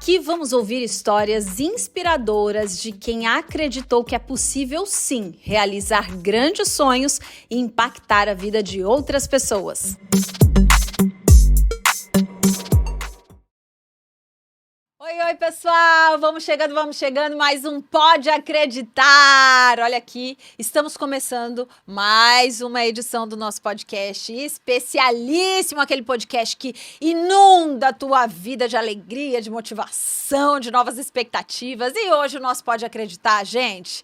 Aqui vamos ouvir histórias inspiradoras de quem acreditou que é possível, sim, realizar grandes sonhos e impactar a vida de outras pessoas. Oi, pessoal! Vamos chegando, mais um Pode Acreditar! Olha aqui, estamos começando mais uma edição do nosso podcast especialíssimo, aquele podcast que inunda a tua vida de alegria, de motivação, de novas expectativas. E hoje o nosso Pode Acreditar, gente,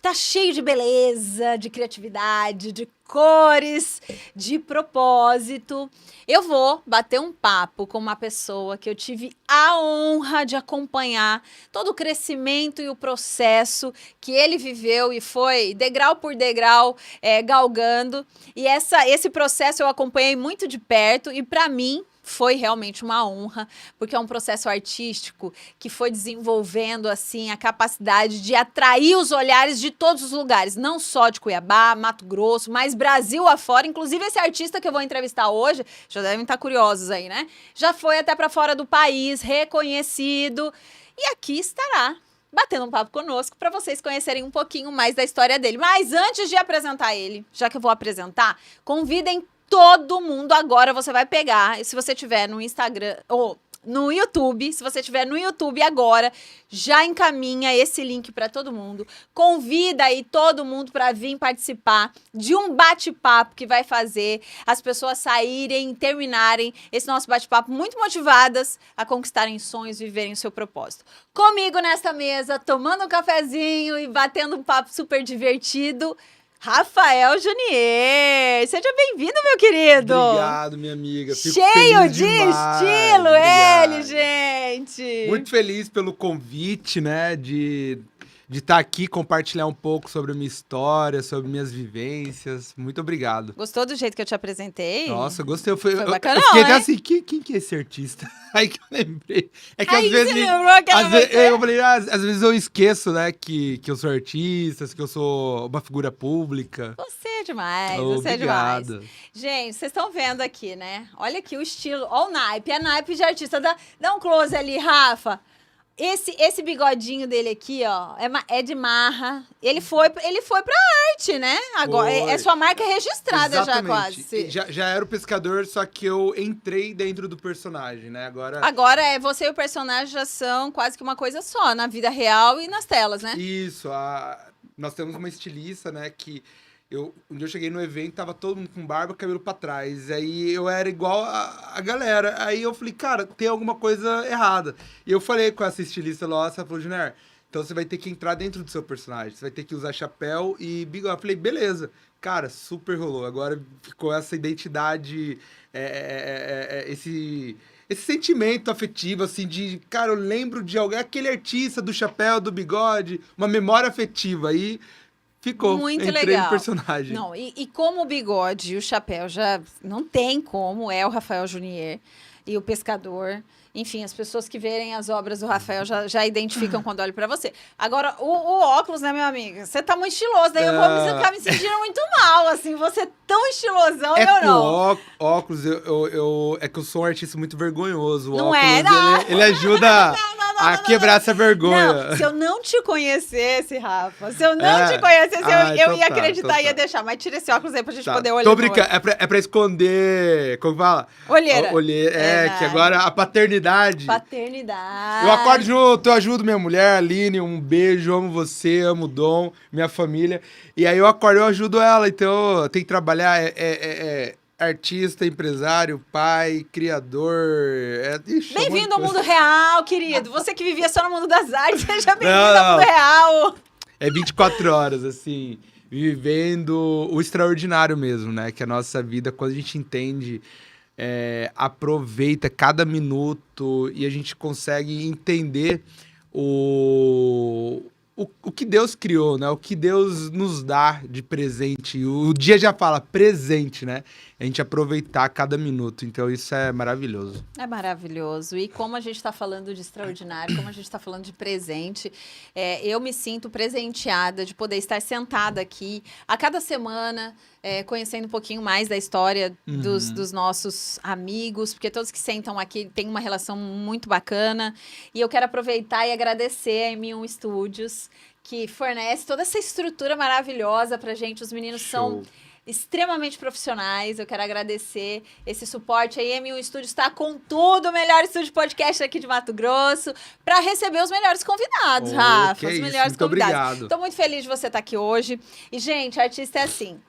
tá cheio de beleza, de criatividade, de cores, de propósito. Eu vou bater um papo com uma pessoa que eu tive a honra de acompanhar todo o crescimento e o processo que ele viveu e foi degrau por degrau galgando. E esse processo eu acompanhei muito de perto e, para mim, foi realmente uma honra, porque é um processo artístico que foi desenvolvendo assim a capacidade de atrair os olhares de todos os lugares, não só de Cuiabá, Mato Grosso, mas Brasil afora. Inclusive esse artista que eu vou entrevistar hoje, já devem estar curiosos aí, né? Já foi até para fora do país, reconhecido, e aqui estará batendo um papo conosco para vocês conhecerem um pouquinho mais da história dele. Mas antes de apresentar ele, já que eu vou apresentar, convidem todo mundo agora. Você vai pegar, se você tiver no Instagram ou no YouTube, se você tiver no YouTube agora, já encaminha esse link para todo mundo. Convida aí todo mundo para vir participar de um bate-papo que vai fazer as pessoas saírem, terminarem esse nosso bate-papo muito motivadas a conquistarem sonhos e viverem o seu propósito. Comigo nesta mesa, tomando um cafezinho e batendo um papo super divertido, Rafael Junier. Seja bem-vindo, meu querido. Obrigado, minha amiga. Fico cheio de demais. Estilo, Obrigado. ele, gente. Muito feliz pelo convite, né, de estar aqui, compartilhar um pouco sobre a minha história, sobre minhas vivências. Muito obrigado. Gostou do jeito que eu te apresentei? Nossa, gostei. Foi bacana, eu fiquei até hein? assim, quem que é esse artista? Aí que eu lembrei. É que Aí às vezes... você lembrou que era você? Eu falei, às vezes eu esqueço, né, que eu sou artista, que eu sou uma figura pública. Você é demais, Obrigado. você é demais. Gente, vocês estão vendo aqui, né? Olha aqui o estilo, olha o naipe, é naipe de artista. Dá um close ali, Rafa. Esse bigodinho dele aqui, ó, é de marra. Ele foi pra arte, né? Agora, é sua marca registrada. Exatamente. Já quase. Já era o pescador, só que eu entrei dentro do personagem, né? Agora você e o personagem já são quase que uma coisa só, na vida real e nas telas, né? Isso. Nós temos uma estilista, né, que... Um dia eu cheguei no evento, tava todo mundo com barba, cabelo pra trás. Aí eu era igual a galera. Aí eu falei, cara, tem alguma coisa errada. E eu falei com essa estilista nossa, ela falou, Junior, então você vai ter que entrar dentro do seu personagem. Você vai ter que usar chapéu e bigode. Eu falei, beleza. Cara, super rolou. Agora ficou essa identidade, esse sentimento afetivo, assim, de... Cara, eu lembro de alguém, aquele artista do chapéu, do bigode, uma memória afetiva. Aí... Ficou, muito entrei legal. no personagem. Não, e como o bigode e o chapéu já não tem como, é o Rafael Junier e o pescador. Enfim, as pessoas que verem as obras do Rafael já identificam quando olham pra você. Agora, o óculos, né, meu amigo? Você tá muito estiloso, daí eu vou ficar me sentindo muito mal, assim, você é tão estilosão, eu não. Óculos, é que eu sou um artista muito vergonhoso. O Não óculos, é, não. Ele ajuda a quebrar essa vergonha. Não, se eu não te conhecesse, Rafa, se eu não te conhecesse, eu então ia acreditar, ia deixar. Mas tira esse óculos aí pra gente poder olhar. Tô brincando, é pra esconder, como fala? Olheira. Que agora a paternidade. Paternidade. Eu acordo junto, eu ajudo minha mulher, Aline, um beijo, amo você, amo o Dom, minha família. E aí eu acordo, eu ajudo ela, então eu tenho que trabalhar, artista, empresário, pai, criador. Bem-vindo ao mundo real, querido. Você que vivia só no mundo das artes, seja bem-vindo ao mundo real. É 24 horas, assim, vivendo o extraordinário mesmo, né? Que a nossa vida, quando a gente entende, aproveita cada minuto e a gente consegue entender o que Deus criou, né? O que Deus nos dá de presente. O dia já fala presente, né? A gente aproveitar cada minuto. Então, isso é maravilhoso. É maravilhoso. E como a gente está falando de extraordinário, como a gente está falando de presente, eu me sinto presenteada de poder estar sentada aqui a cada semana, conhecendo um pouquinho mais da história dos nossos amigos, porque todos que sentam aqui têm uma relação muito bacana. E eu quero aproveitar e agradecer a M1 Studios, que fornece toda essa estrutura maravilhosa pra gente. Os meninos são extremamente profissionais. Eu quero agradecer esse suporte. A M1 Studios está com tudo, o melhor estúdio de podcast aqui de Mato Grosso, para receber os melhores convidados, Rafa. Os melhores muito convidados. Obrigado. Tô muito feliz de você estar aqui hoje. E, gente, artista é assim.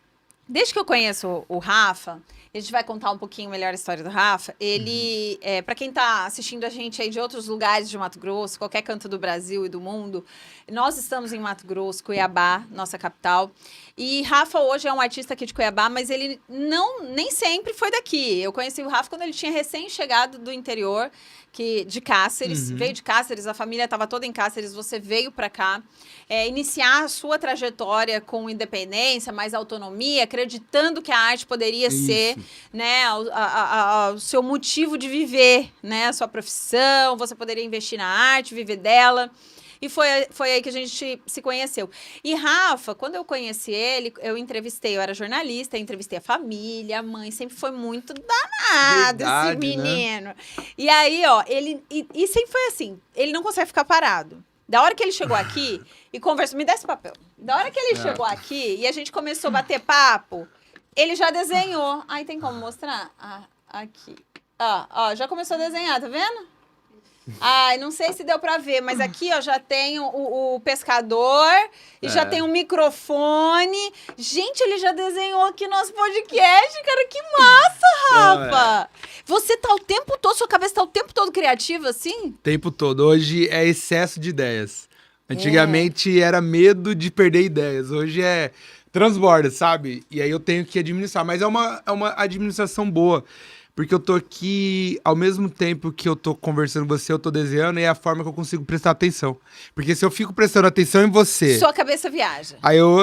Desde que eu conheço o Rafa, a gente vai contar um pouquinho melhor a história do Rafa. Ele, para quem tá assistindo a gente aí de outros lugares de Mato Grosso, qualquer canto do Brasil e do mundo, nós estamos em Mato Grosso, Cuiabá, nossa capital. E Rafa hoje é um artista aqui de Cuiabá, mas ele nem sempre foi daqui. Eu conheci o Rafa quando ele tinha recém-chegado do interior, de Cáceres, veio de Cáceres, a família estava toda em Cáceres, você veio para cá, iniciar a sua trajetória com independência, mais autonomia, acreditando que a arte poderia ser, né, o seu motivo de viver, né, a sua profissão, você poderia investir na arte, viver dela. E foi aí que a gente se conheceu. E Rafa, quando eu conheci ele, eu era jornalista, entrevistei a família, a mãe, sempre foi muito danado esse menino. Né? E aí, ó, ele sempre foi assim, ele não consegue ficar parado. Da hora que ele chegou aqui e conversou, me dá esse papel. Da hora que ele chegou aqui e a gente começou a bater papo, ele já desenhou. Aí tem como mostrar? Aqui. Ó, já começou a desenhar, tá vendo? Ai, não sei se deu pra ver, mas aqui, ó, já tem o pescador e já tem um microfone. Gente, ele já desenhou aqui nosso podcast, cara, que massa, Rafa! Você tá o tempo todo, sua cabeça tá o tempo todo criativa, assim? Tempo todo. Hoje é excesso de ideias. Antigamente era medo de perder ideias, hoje é transborda, sabe? E aí eu tenho que administrar, mas é uma administração boa. Porque eu tô aqui, ao mesmo tempo que eu tô conversando com você, eu tô desenhando, e é a forma que eu consigo prestar atenção. Porque se eu fico prestando atenção em você... Sua cabeça viaja. Aí eu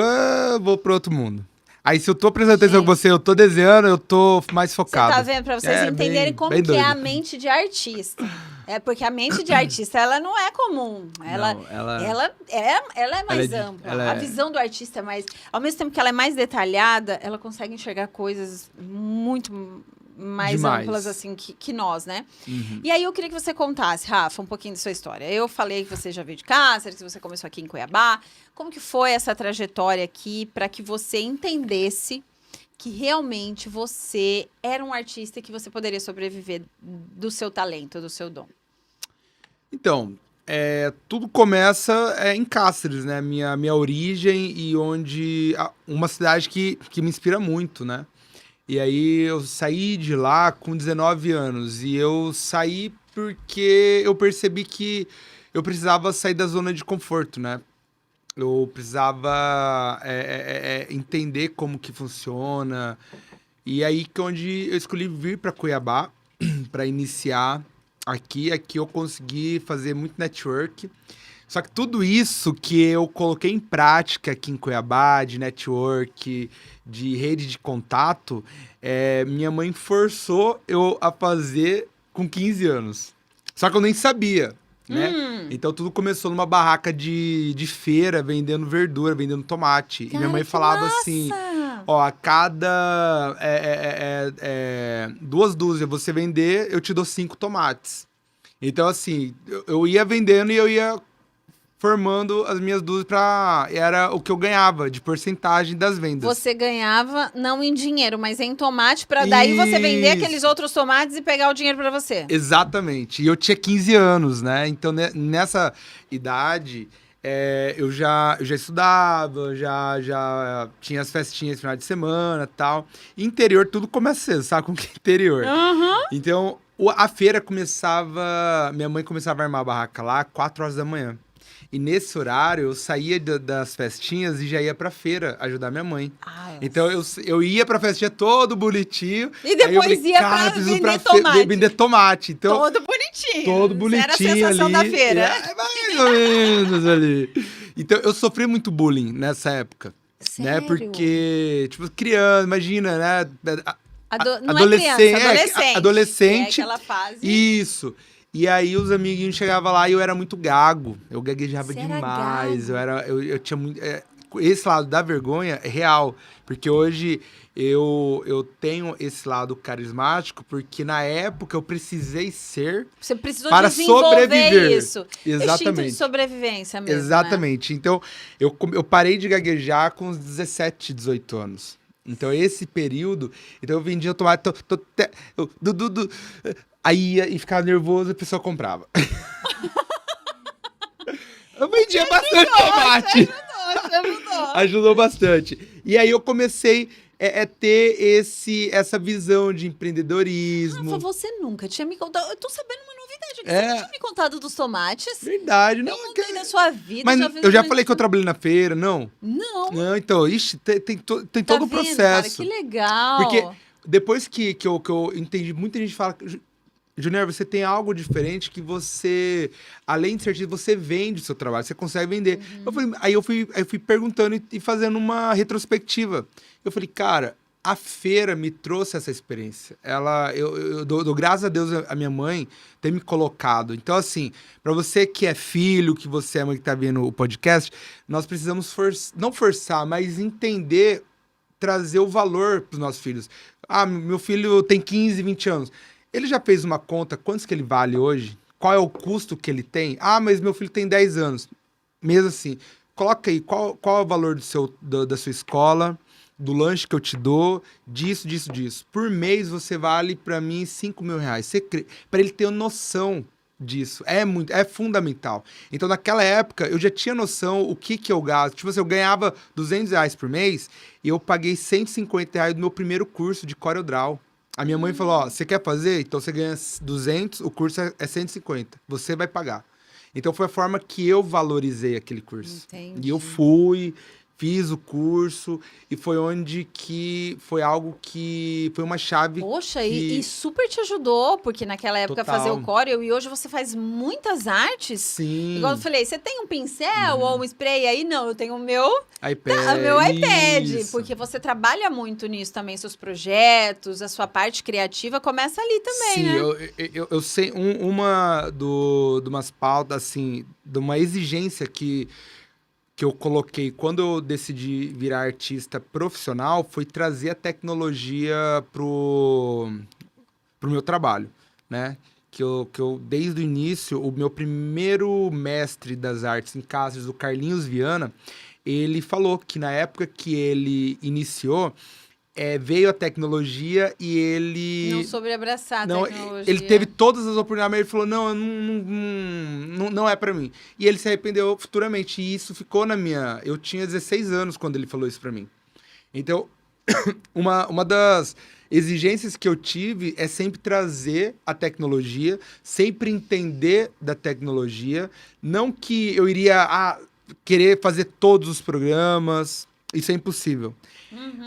vou pro outro mundo. Aí se eu tô prestando atenção com você, eu tô desenhando, eu tô mais focado. Você tá vendo? Pra vocês entenderem como que é a mente de artista. Porque a mente de artista, ela não é comum. Ela é mais ampla. A visão do artista é mais... Ao mesmo tempo que ela é mais detalhada, ela consegue enxergar coisas muito... mais amplas, assim, que nós, né? E aí eu queria que você contasse, Rafa, um pouquinho da sua história. Eu falei que você já veio de Cáceres, que você começou aqui em Cuiabá. Como que foi essa trajetória aqui para que você entendesse que realmente você era um artista e que você poderia sobreviver do seu talento, do seu dom? Então, tudo começa em Cáceres, né? Minha origem e uma cidade que me inspira muito, né? E aí eu saí de lá com 19 anos. E eu saí porque eu percebi que eu precisava sair da zona de conforto, né? Eu precisava entender como que funciona. E aí que onde eu escolhi vir para Cuiabá para iniciar aqui. Aqui eu consegui fazer muito network. Só que tudo isso que eu coloquei em prática aqui em Cuiabá, de network, de rede de contato, minha mãe forçou eu a fazer com 15 anos. Só que eu nem sabia, né? Então tudo começou numa barraca de feira, vendendo verdura, vendendo tomate. Cara, e minha mãe falava assim, ó, a cada 2 dúzias você vender, eu te dou 5 tomates. Então assim, eu ia vendendo e eu ia formando as minhas dúzias era o que eu ganhava de porcentagem das vendas. Você ganhava não em dinheiro, mas em tomate, para daí você vender aqueles outros tomates e pegar o dinheiro para você. Exatamente. E eu tinha 15 anos, né? Então, nessa idade, eu já estudava, já tinha as festinhas no final de semana e tal. E interior, tudo começa cedo, sabe como que é interior? Então, a feira começava... Minha mãe começava a armar a barraca lá 4 horas da manhã. E nesse horário, eu saía das festinhas e já ia pra feira ajudar minha mãe. Então, eu ia pra festinha todo bonitinho. E depois ia pra vender tomate. Vender tomate. Então, todo bonitinho. Todo bonitinho. Era a sensação da feira. Mais ou menos ali. Então, eu sofri muito bullying nessa época. Sério? Né? Porque, tipo, criança, imagina, né? Não é criança, adolescente. É aquela fase. Isso. E aí os amiguinhos chegavam lá e eu era muito gago. Eu gaguejava Você demais. era gago? Eu tinha muito... esse lado da vergonha é real. Porque hoje eu tenho esse lado carismático, porque na época eu precisei ser Você precisou para desenvolver sobreviver. isso. Instinto de Exatamente. sobrevivência mesmo, Exatamente. Então, eu parei de gaguejar com uns 17, 18 anos. Então, esse período... Então, eu vendia tomate... Aí ia e ficava nervoso e a pessoa comprava. Eu vendia bastante tomate. Ajudou. Ajudou bastante. E aí, eu comecei ter essa visão de empreendedorismo. Rafa, você nunca tinha me contado. Eu tô sabendo uma novidade aqui. É. Você não tinha me contado dos tomates? Verdade. Eu Não, contei da sua vida. mas já fiz eu já uma- falei que eu trabalhei na feira, não? Não. Não, então, ixi, tem Tá todo o vendo, processo. Cara, que legal. Porque depois que eu entendi, muita gente fala... Junior, você tem algo diferente que você, além de ser artista, você vende o seu trabalho, você consegue vender. Aí eu fui perguntando e fazendo uma retrospectiva. Eu falei, cara, a feira me trouxe essa experiência. Eu dou graças a Deus a minha mãe ter me colocado. Então, assim, para você que é filho, que você é mãe que tá vendo o podcast, nós precisamos não forçar, mas entender, trazer o valor para os nossos filhos. Ah, meu filho tem 15, 20 anos. Ele já fez uma conta, quantos que ele vale hoje? Qual é o custo que ele tem? Ah, mas meu filho tem 10 anos. Mesmo assim, coloca aí, qual é o valor da sua escola, do lanche que eu te dou, disso. Por mês você vale para mim 5 mil reais. Para ele ter noção disso. É fundamental. Então, naquela época, eu já tinha noção o que eu gasto. Tipo assim, eu ganhava 200 reais por mês e eu paguei 150 reais no meu primeiro curso de CorelDRAW. A minha mãe falou, ó, você quer fazer? Então você ganha 200, o curso é 150. Você vai pagar. Então foi a forma que eu valorizei aquele curso. Entendi. E eu fiz o curso, e foi onde que foi algo que foi uma chave. Poxa, que... e super te ajudou, porque naquela época Total. fazia o Corel e hoje você faz muitas artes. Sim. Igual eu falei, você tem um pincel ou um spray aí? Não, eu tenho o meu iPad. meu iPad, Isso. porque você trabalha muito nisso também, seus projetos, a sua parte criativa começa ali também, Sim, né? eu sei de umas pautas, assim, de uma exigência que eu coloquei quando eu decidi virar artista profissional foi trazer a tecnologia pro meu trabalho, né? Que eu, desde o início, o meu primeiro mestre das artes em Cáceres, o Carlinhos Viana, ele falou que na época que ele iniciou, veio a tecnologia e ele... Não soube abraçar a Não, tecnologia. ele teve todas as oportunidades, mas ele falou, não é pra mim. E ele se arrependeu futuramente, e isso ficou na minha... Eu tinha 16 anos quando ele falou isso pra mim. Então, uma das exigências que eu tive é sempre trazer a tecnologia, sempre entender da tecnologia, não que eu iria querer fazer todos os programas, isso é impossível.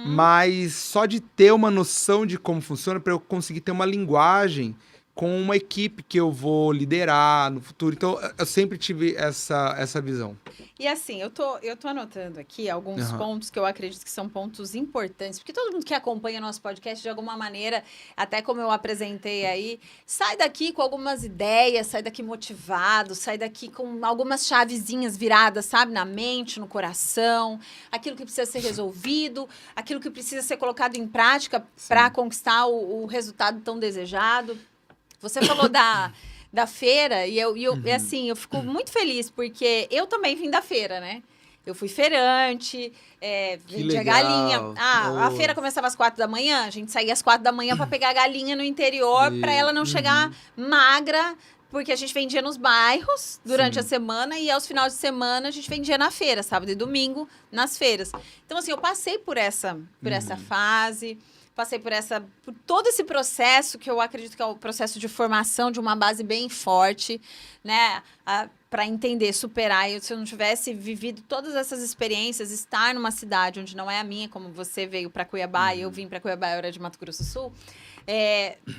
Mas só de ter uma noção de como funciona, para eu conseguir ter uma linguagem com uma equipe que eu vou liderar no futuro. Então, eu sempre tive essa visão. E assim, eu tô anotando aqui alguns pontos que eu acredito que são pontos importantes, porque todo mundo que acompanha nosso podcast, de alguma maneira, até como eu apresentei aí, sai daqui com algumas ideias, sai daqui motivado, sai daqui com algumas chavezinhas viradas, sabe? Na mente, no coração, aquilo que precisa ser resolvido, aquilo que precisa ser colocado em prática para conquistar o resultado tão desejado. Você falou da feira, e assim, eu fico muito feliz, porque eu também vim da feira, né? Eu fui feirante, vendia galinha. A feira começava às 4 da manhã, a gente saía às 4 da manhã para pegar a galinha no interior, para ela não chegar magra, porque a gente vendia nos bairros durante a semana, e aos finais de semana a gente vendia na feira, sábado e domingo, nas feiras. Então, assim, eu passei por essa fase... Passei por todo esse processo, que eu acredito que é o processo de formação de uma base bem forte, né? Para entender, superar. Se eu não tivesse vivido todas essas experiências, estar numa cidade onde não é a minha, como você veio para Cuiabá e eu vim para Cuiabá, eu era de Mato Grosso do Sul,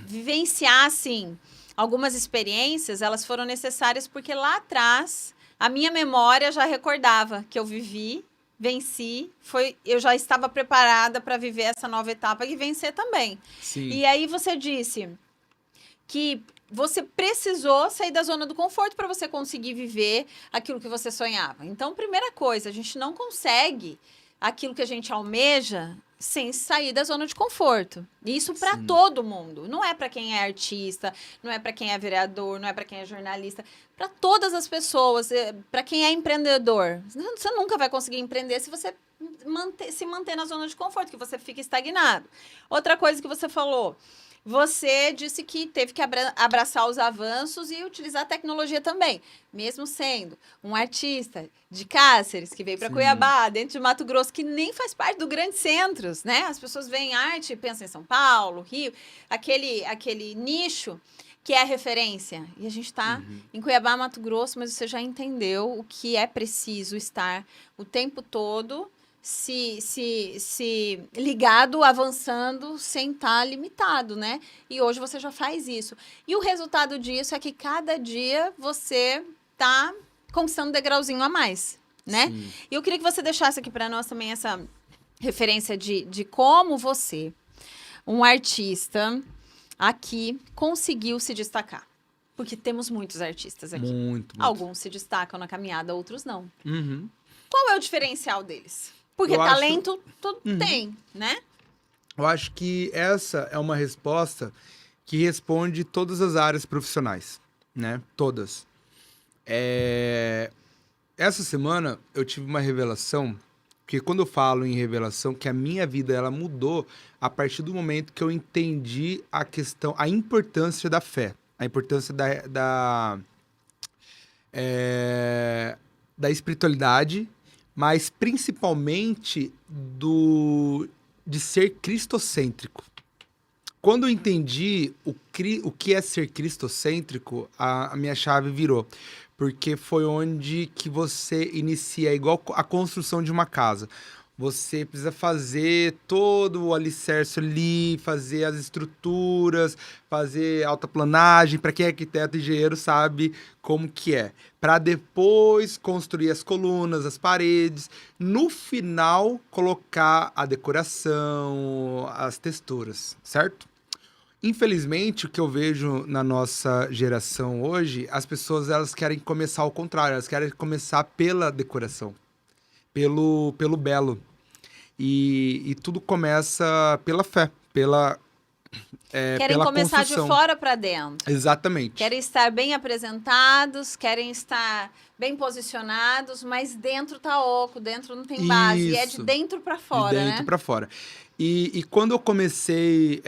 vivenciar, assim, algumas experiências, elas foram necessárias porque lá atrás a minha memória já recordava que eu vivi, venci, eu já estava preparada para viver essa nova etapa e vencer também. Sim. E aí você disse que você precisou sair da zona do conforto para você conseguir viver aquilo que você sonhava. Então, primeira coisa, a gente não consegue aquilo que a gente almeja sem sair da zona de conforto. Isso para todo mundo. Não é para quem é artista, não é para quem é vereador, não é para quem é jornalista. Para todas as pessoas, para quem é empreendedor. Você nunca vai conseguir empreender se você se manter na zona de conforto, que você fica estagnado. Outra coisa que você falou, você disse que teve que abraçar os avanços e utilizar a tecnologia também, mesmo sendo um artista de Cáceres, que veio para Cuiabá, dentro de Mato Grosso, que nem faz parte dos grandes centros, né? As pessoas veem arte e pensam em São Paulo, Rio, aquele nicho que é a referência. E a gente está em Cuiabá, Mato Grosso, mas você já entendeu o que é preciso estar o tempo todo se ligado, avançando, sem estar limitado, né? E hoje você já faz isso. E o resultado disso é que cada dia você tá conquistando um degrauzinho a mais, né? Sim. E eu queria que você deixasse aqui para nós também essa referência de como você, um artista, aqui conseguiu se destacar. Porque temos muitos artistas aqui. Muito. Alguns se destacam na caminhada, outros não. Uhum. Qual é o diferencial deles? Porque talento tudo tem, né? Eu acho que essa é uma resposta que responde todas as áreas profissionais, né? Todas. Essa semana eu tive uma revelação, porque quando eu falo em revelação, que a minha vida ela mudou a partir do momento que eu entendi a questão, a importância da fé, a importância da espiritualidade, mas principalmente de ser cristocêntrico. Quando eu entendi o que é ser cristocêntrico, a minha chave virou. Porque foi onde que você inicia, igual a construção de uma casa. Você precisa fazer todo o alicerce ali, fazer as estruturas, fazer altaplanagem. Para quem é arquiteto e engenheiro sabe como que é. Para depois construir as colunas, as paredes. No final, colocar a decoração, as texturas, certo? Infelizmente, o que eu vejo na nossa geração hoje, as pessoas elas querem começar ao contrário. Elas querem começar pela decoração, pelo belo. E tudo começa pela fé, querem pela começar construção. de fora para dentro. Exatamente. Querem estar bem apresentados, querem estar bem posicionados, mas dentro tá oco, dentro não tem base. E é de dentro para fora, de dentro né? para fora. E quando eu comecei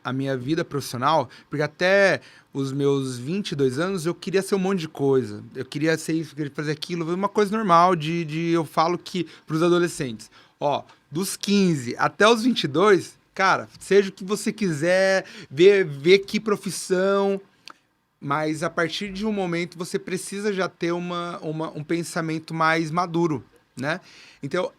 a minha vida profissional, porque até os meus 22 anos eu queria ser um monte de coisa. Eu queria ser isso, eu queria fazer aquilo, uma coisa normal eu falo que para os adolescentes, dos 15 até os 22, cara, seja o que você quiser, ver que profissão, mas a partir de um momento você precisa já ter um pensamento mais maduro, né? Então,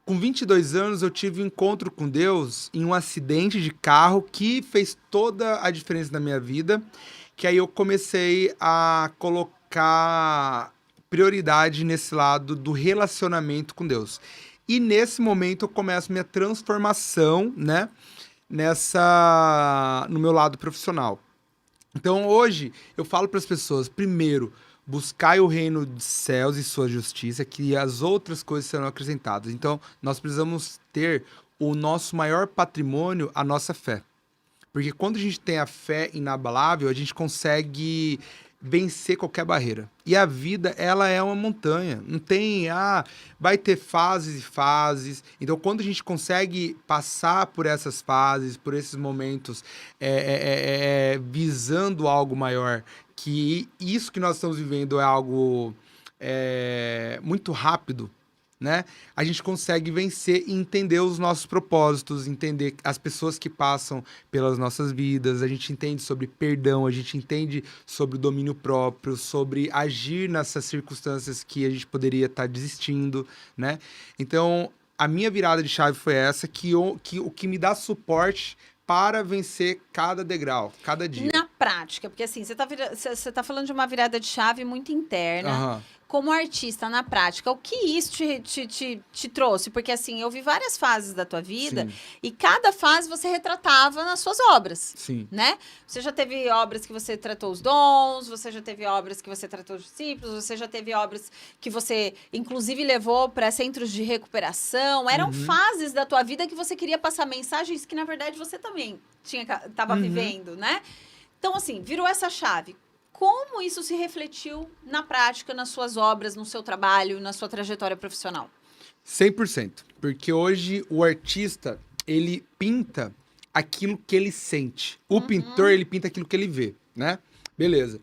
com 22 anos, eu tive um encontro com Deus em um acidente de carro que fez toda a diferença na minha vida, que aí eu comecei a colocar prioridade nesse lado do relacionamento com Deus. E nesse momento eu começo minha transformação, né, no meu lado profissional. Então hoje eu falo para as pessoas, primeiro, buscai o reino dos céus e sua justiça, que as outras coisas serão acrescentadas. Então, nós precisamos ter o nosso maior patrimônio, a nossa fé. Porque quando a gente tem a fé inabalável, a gente consegue vencer qualquer barreira. E a vida, ela é uma montanha. Não tem, vai ter fases e fases. Então, quando a gente consegue passar por essas fases, por esses momentos, visando algo maior, que isso que nós estamos vivendo é algo muito rápido, né? A gente consegue vencer e entender os nossos propósitos, entender as pessoas que passam pelas nossas vidas, a gente entende sobre perdão, a gente entende sobre o domínio próprio, sobre agir nessas circunstâncias que a gente poderia estar desistindo, né? Então, a minha virada de chave foi essa, o que me dá suporte para vencer cada degrau, cada dia. Na prática, porque assim, você tá falando de uma virada de chave muito interna. Aham. Como artista, na prática, o que isso te trouxe? Porque, assim, eu vi várias fases da tua vida Sim. e cada fase você retratava nas suas obras, Sim. né? Você já teve obras que você tratou os dons, você já teve obras que você tratou os discípulos, você já teve obras que você, inclusive, levou para centros de recuperação. Eram fases da tua vida que você queria passar mensagens que, na verdade, você também estava vivendo, né? Então, assim, virou essa chave. Como isso se refletiu na prática, nas suas obras, no seu trabalho, na sua trajetória profissional? 100%. Porque hoje o artista, ele pinta aquilo que ele sente. O pintor, ele pinta aquilo que ele vê, né? Beleza.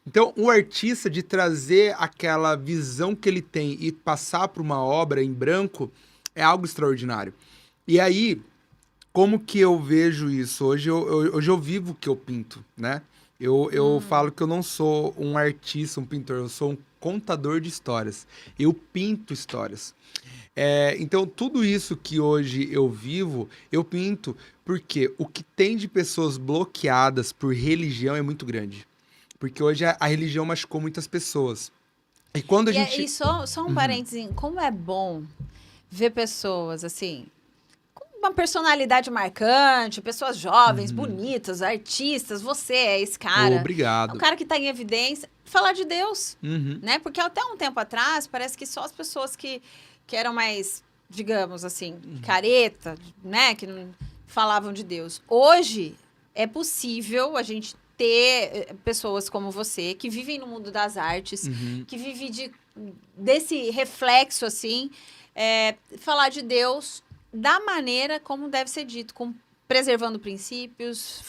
Então, o artista, de trazer aquela visão que ele tem e passar para uma obra em branco, é algo extraordinário. E aí, como que eu vejo isso? Hoje eu vivo o que eu pinto, né? Eu falo que eu não sou um artista, um pintor, eu sou um contador de histórias. Eu pinto histórias. Então, tudo isso que hoje eu vivo, eu pinto porque o que tem de pessoas bloqueadas por religião é muito grande. Porque hoje a religião machucou muitas pessoas. E quando a gente... E só um parênteses, como é bom ver pessoas, assim, com uma personalidade marcante, pessoas jovens, bonitas, artistas, você é esse cara. Obrigado. É um cara que está em evidência, falar de Deus, Uhum. né? Porque até um tempo atrás, parece que só as pessoas que eram mais, digamos assim, careta, né? Que não falavam de Deus. Hoje, é possível a gente ter pessoas como você, que vivem no mundo das artes, que vivem desse reflexo, assim, falar de Deus da maneira como deve ser dito, preservando princípios,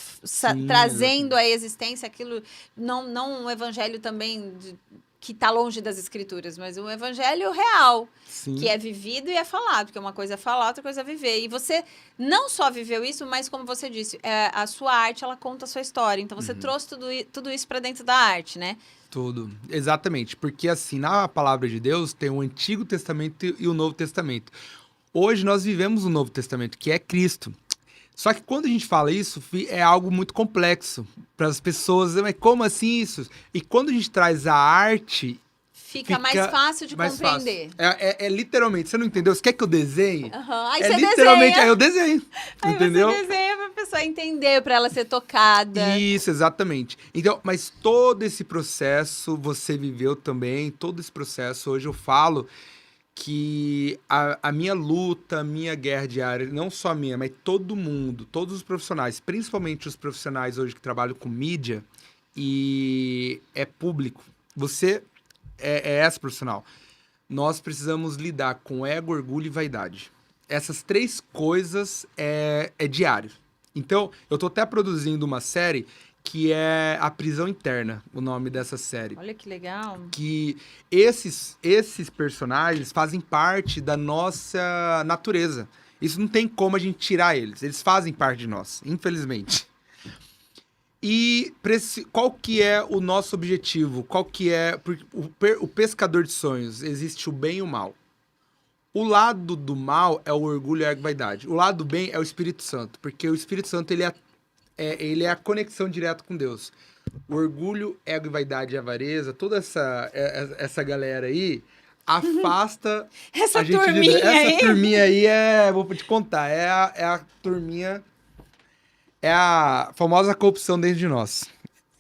trazendo à existência aquilo, não um evangelho também que está longe das escrituras, mas um evangelho real, Sim. que é vivido e é falado, porque uma coisa é falar, outra coisa é viver. E você não só viveu isso, mas como você disse, a sua arte, ela conta a sua história. Então, você trouxe tudo isso para dentro da arte, né? Tudo, exatamente. Porque assim, na palavra de Deus, tem o Antigo Testamento e o Novo Testamento. Hoje nós vivemos o Novo Testamento, que é Cristo. Só que quando a gente fala isso, é algo muito complexo para as pessoas. Mas como assim isso? E quando a gente traz a arte... Fica mais fácil de compreender. Fácil. Literalmente, você não entendeu? Você quer que eu desenhe? Aí você literalmente, desenha. aí eu desenho. Aí entendeu? Você desenha para a pessoa entender, para ela ser tocada. Isso, exatamente. Então, mas todo esse processo você viveu também, todo esse processo, hoje eu falo que a minha luta, a minha guerra diária, não só a minha, mas todo mundo, todos os profissionais, principalmente os profissionais hoje que trabalham com mídia e é público, você é essa profissional. Nós precisamos lidar com ego, orgulho e vaidade. Essas três coisas é diário. Então, eu tô até produzindo uma série que é A Prisão Interna, o nome dessa série. Olha que legal. Que esses personagens fazem parte da nossa natureza. Isso não tem como a gente tirar eles. Eles fazem parte de nós, infelizmente. E qual que é o nosso objetivo? Qual que é... O pescador de sonhos, existe o bem e o mal. O lado do mal é o orgulho e a vaidade. O lado do bem é o Espírito Santo, porque o Espírito Santo ele é a conexão direta com Deus. O orgulho, ego e vaidade e avareza, toda essa galera aí afasta essa a gente turminha de Deus. aí. Essa turminha aí vou te contar, é a turminha, é a famosa corrupção dentro de nós,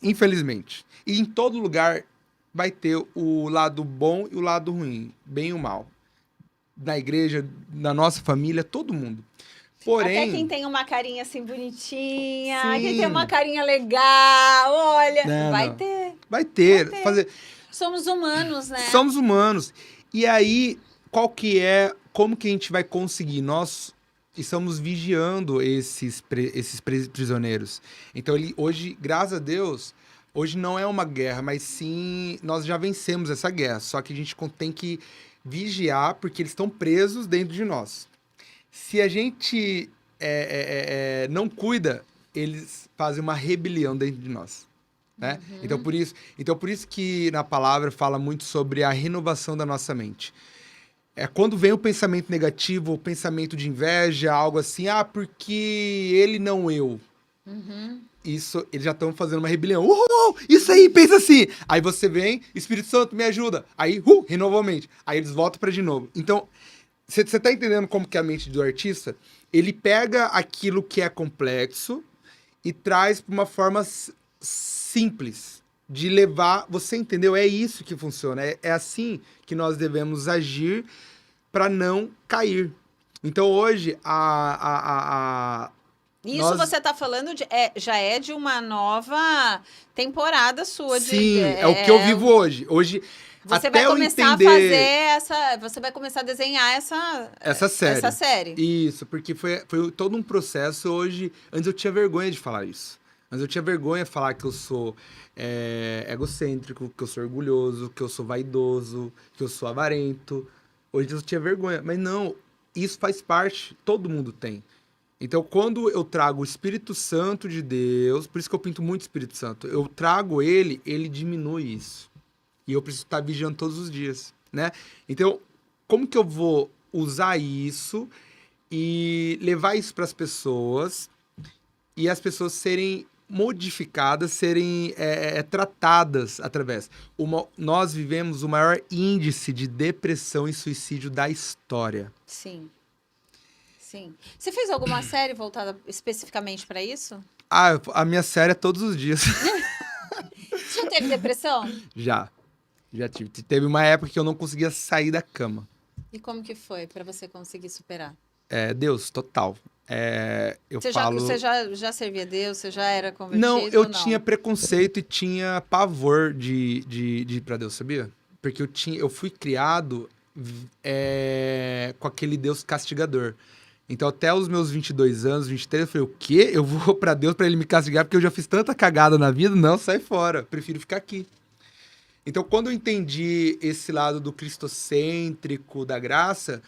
infelizmente. E em todo lugar vai ter o lado bom e o lado ruim, bem e o mal. Na igreja, na nossa família, todo mundo. Porém, até quem tem uma carinha assim bonitinha, Sim. quem tem uma carinha legal, olha, Não. Vai ter. ter. Somos humanos, né? Somos humanos. E aí, como que a gente vai conseguir? Nós estamos vigiando esses prisioneiros. Então, hoje, graças a Deus, hoje não é uma guerra, mas sim, nós já vencemos essa guerra. Só que a gente tem que vigiar, porque eles estão presos dentro de nós. Se a gente não cuida, eles fazem uma rebelião dentro de nós. Né? Então, por isso que na palavra fala muito sobre a renovação da nossa mente. Quando vem o pensamento negativo, o pensamento de inveja, algo assim, porque ele não eu. Isso, eles já estão fazendo uma rebelião. Isso aí, pensa assim. Aí você vem, Espírito Santo, me ajuda. Aí, renovamente. Aí eles voltam para de novo. Então, você tá entendendo como que é a mente do artista? Ele pega aquilo que é complexo e traz para uma forma simples de levar. Você entendeu? É isso que funciona. É assim que nós devemos agir para não cair. Então hoje isso você está falando já é de uma nova temporada sua. Sim, é o que eu vivo hoje. Hoje você até vai começar entender... a fazer essa. Você vai começar a desenhar essa série. Isso, porque foi todo um processo. Hoje, antes eu tinha vergonha de falar isso. Antes eu tinha vergonha de falar que eu sou egocêntrico, que eu sou orgulhoso, que eu sou vaidoso, que eu sou avarento. Hoje eu tinha vergonha, mas não, isso faz parte, todo mundo tem. Então, quando eu trago o Espírito Santo de Deus, por isso que eu pinto muito Espírito Santo, eu trago ele diminui isso. E eu preciso estar vigiando todos os dias, né? Então, como que eu vou usar isso e levar isso para as pessoas e as pessoas serem modificadas, serem tratadas através. Nós vivemos o maior índice de depressão e suicídio da história. Sim. Você fez alguma série voltada especificamente para isso? A minha série é todos os dias. Você já teve depressão? Já tive. Teve uma época que eu não conseguia sair da cama. E como que foi para você conseguir superar? Deus, total. Você já servia a Deus? Você já era convertido? Não, eu tinha preconceito e tinha pavor de ir pra Deus, sabia? Porque eu fui criado com aquele Deus castigador. Então, até os meus 22 anos, 23, eu falei, o quê? Eu vou pra Deus pra ele me castigar porque eu já fiz tanta cagada na vida? Não, sai fora. Prefiro ficar aqui. Então, quando eu entendi esse lado do cristocêntrico, da graça,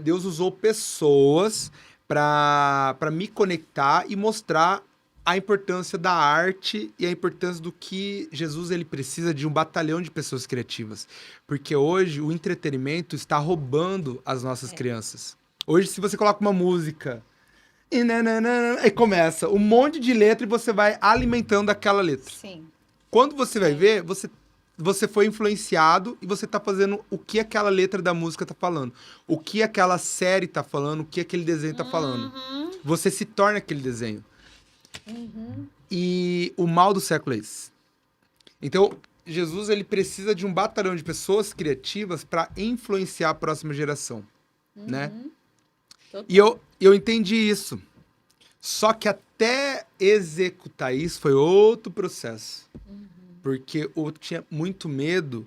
Deus usou pessoas para me conectar e mostrar a importância da arte e a importância do que Jesus ele precisa de um batalhão de pessoas criativas. Porque hoje o entretenimento está roubando as nossas crianças. Hoje, se você coloca uma música e começa um monte de letra e você vai alimentando aquela letra. Sim. Quando você vai ver, você foi influenciado e você tá fazendo o que aquela letra da música tá falando. O que aquela série tá falando, o que aquele desenho tá falando. Você se torna aquele desenho. E o mal do século é esse. Então, Jesus ele precisa de um batalhão de pessoas criativas para influenciar a próxima geração, né? Total. E eu entendi isso. Só que até executar isso foi outro processo. Porque eu tinha muito medo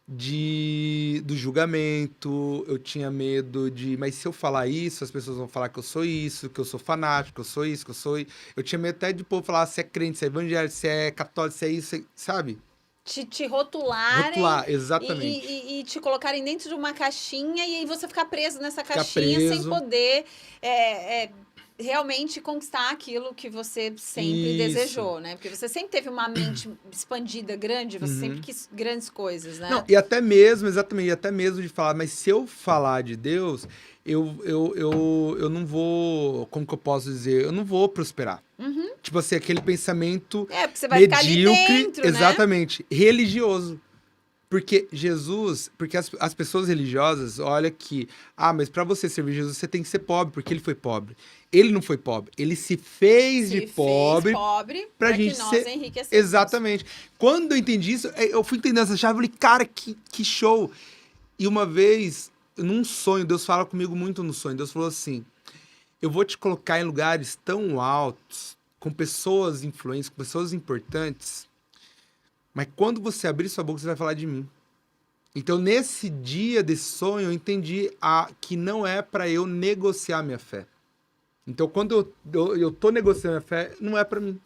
do julgamento, eu tinha medo mas se eu falar isso, as pessoas vão falar que eu sou isso, que eu sou fanático, que eu sou isso, que eu sou... Eu tinha medo até de povo falar se é crente, se é evangélico, se é católico, se é isso, sabe? Te rotularem. Rotular, exatamente. E te colocarem dentro de uma caixinha e aí você ficar preso nessa caixinha sem poder realmente conquistar aquilo que você sempre desejou, né? Porque você sempre teve uma mente expandida, grande, você sempre quis grandes coisas, né? Não, e até mesmo de falar, mas se eu falar de Deus, eu não vou, como que eu posso dizer? Eu não vou prosperar. Tipo assim, aquele pensamento porque você vai medíocre, ficar ali dentro, exatamente, religioso. Porque as pessoas religiosas olham que, mas para você servir Jesus, você tem que ser pobre, porque ele foi pobre. Ele não foi pobre, ele se fez de pobre pra gente que nós ser... enriquecemos. Exatamente. Quando eu entendi isso, eu fui entendendo essa chave, eu falei, cara, que show. E uma vez, num sonho, Deus fala comigo muito no sonho, Deus falou assim, eu vou te colocar em lugares tão altos, com pessoas influentes, com pessoas importantes, mas quando você abrir sua boca, você vai falar de mim. Então, nesse dia desse sonho, eu entendi que não é para eu negociar minha fé. Então, quando eu tô negociando minha fé, não é para mim.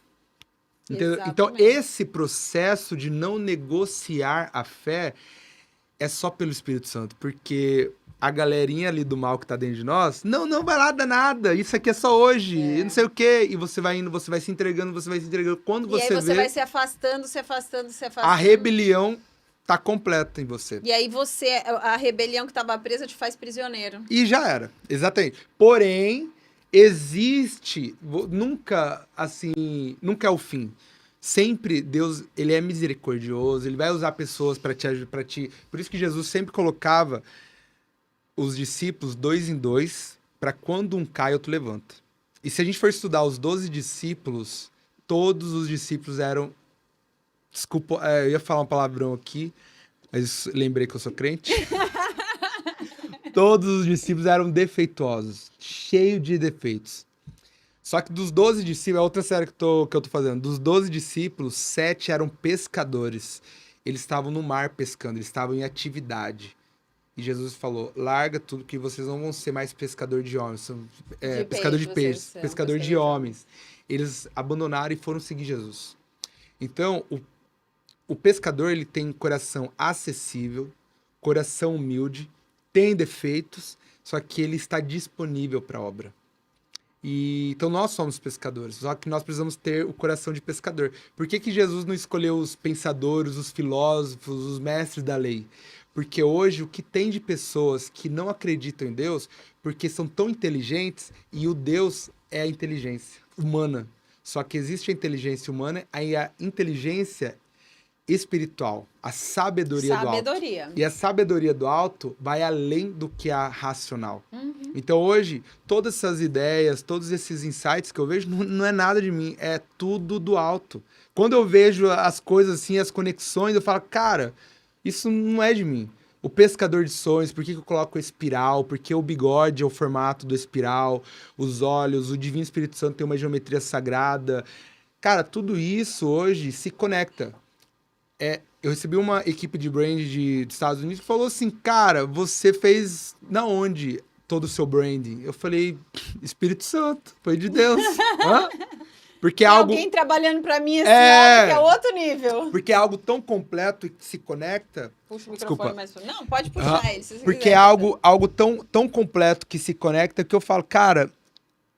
Entendeu? Então, esse processo de não negociar a fé é só pelo Espírito Santo. Porque a galerinha ali do mal que tá dentro de nós, não vai lá dar nada, isso aqui é só hoje, e não sei o quê. E você vai indo, você vai se entregando. Quando você vê... E aí você vai se afastando. A rebelião tá completa em você. E aí a rebelião que tava presa te faz prisioneiro. E já era, exatamente. Porém, nunca, assim, nunca é o fim. Sempre Deus, ele é misericordioso, ele vai usar pessoas para te. Por isso que Jesus sempre colocava os discípulos 2 em 2, para quando um cai, outro levanta. E se a gente for estudar os 12 discípulos, todos os discípulos eram... Desculpa, eu ia falar um palavrão aqui, mas lembrei que eu sou crente. Todos os discípulos eram defeituosos, cheios de defeitos. Só que dos 12 discípulos, é outra série que eu tô fazendo, dos 12 discípulos, 7 eram pescadores. Eles estavam no mar pescando, eles estavam em atividade. E Jesus falou, larga tudo que vocês não vão ser mais pescador de homens, pescador de peixes, pescador de homens. Eles abandonaram e foram seguir Jesus. Então, o pescador, ele tem coração acessível, coração humilde, tem defeitos, só que ele está disponível para a obra. Então nós somos pescadores, só que nós precisamos ter o coração de pescador. Por que Jesus não escolheu os pensadores, os filósofos, os mestres da lei? Porque hoje o que tem de pessoas que não acreditam em Deus, porque são tão inteligentes, e o Deus é a inteligência humana. Só que existe a inteligência humana e a inteligência espiritual, a sabedoria do alto. E a sabedoria do alto vai além do que a racional. Então hoje, todas essas ideias, todos esses insights que eu vejo, não é nada de mim, é tudo do alto. Quando eu vejo as coisas assim, as conexões, eu falo, cara, isso não é de mim. O pescador de sonhos, por que eu coloco a espiral? Porque o bigode é o formato do espiral, os olhos, o Divino Espírito Santo tem uma geometria sagrada. Cara, tudo isso hoje se conecta. Eu recebi uma equipe de brand dos Estados Unidos que falou assim, cara, você fez na onde todo o seu branding? Eu falei, Espírito Santo, foi de Deus. Hã? Porque é algo... alguém trabalhando pra mim assim, que é outro nível. Porque é algo tão completo e que se conecta... Puxa o microfone mais... Não, pode puxar ele, se você porque quiser. É algo tão completo que se conecta que eu falo, cara,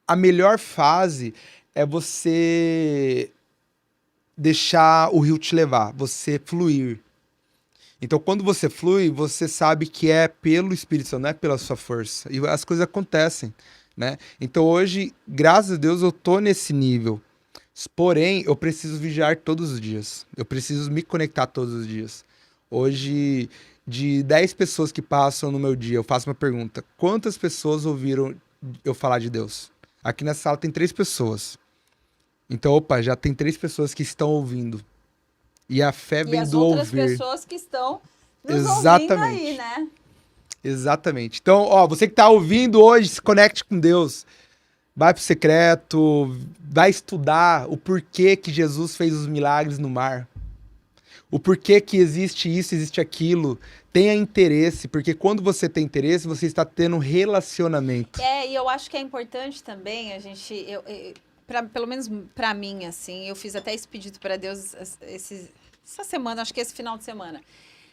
a melhor fase é você deixar o rio te levar, você fluir. Então, quando você flui, você sabe que é pelo Espírito Santo, não é pela sua força. E as coisas acontecem, né? Então, hoje, graças a Deus, eu tô nesse nível. Porém, eu preciso vigiar todos os dias. Eu preciso me conectar todos os dias. Hoje, de 10 pessoas que passam no meu dia, eu faço uma pergunta. Quantas pessoas ouviram eu falar de Deus? Aqui nessa sala tem 3 pessoas. Então, já tem 3 pessoas que estão ouvindo. E a fé vem do ouvir. E as outras pessoas que estão nos ouvindo aí, né? Exatamente. Então, você que está ouvindo hoje, se conecte com Deus. Vai pro secreto, vai estudar o porquê que Jesus fez os milagres no mar. O porquê que existe isso, existe aquilo. Tenha interesse, porque quando você tem interesse, você está tendo um relacionamento. E eu acho que é importante também a gente... pelo menos para mim, assim, eu fiz até esse pedido para Deus essa semana, acho que esse final de semana.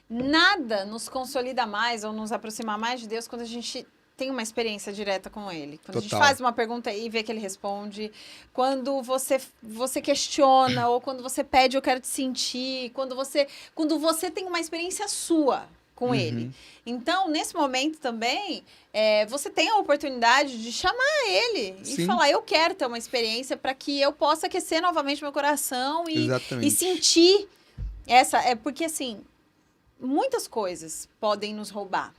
Nada nos consolida mais ou nos aproxima mais de Deus quando a gente tem uma experiência direta com Ele. Quando a gente faz uma pergunta e vê que Ele responde. Quando você questiona ou quando você pede, eu quero te sentir. Quando você tem uma experiência sua com Ele. Então, nesse momento também, você tem a oportunidade de chamar Ele e falar, eu quero ter uma experiência para que eu possa aquecer novamente meu coração e sentir essa... porque, assim, muitas coisas podem nos roubar,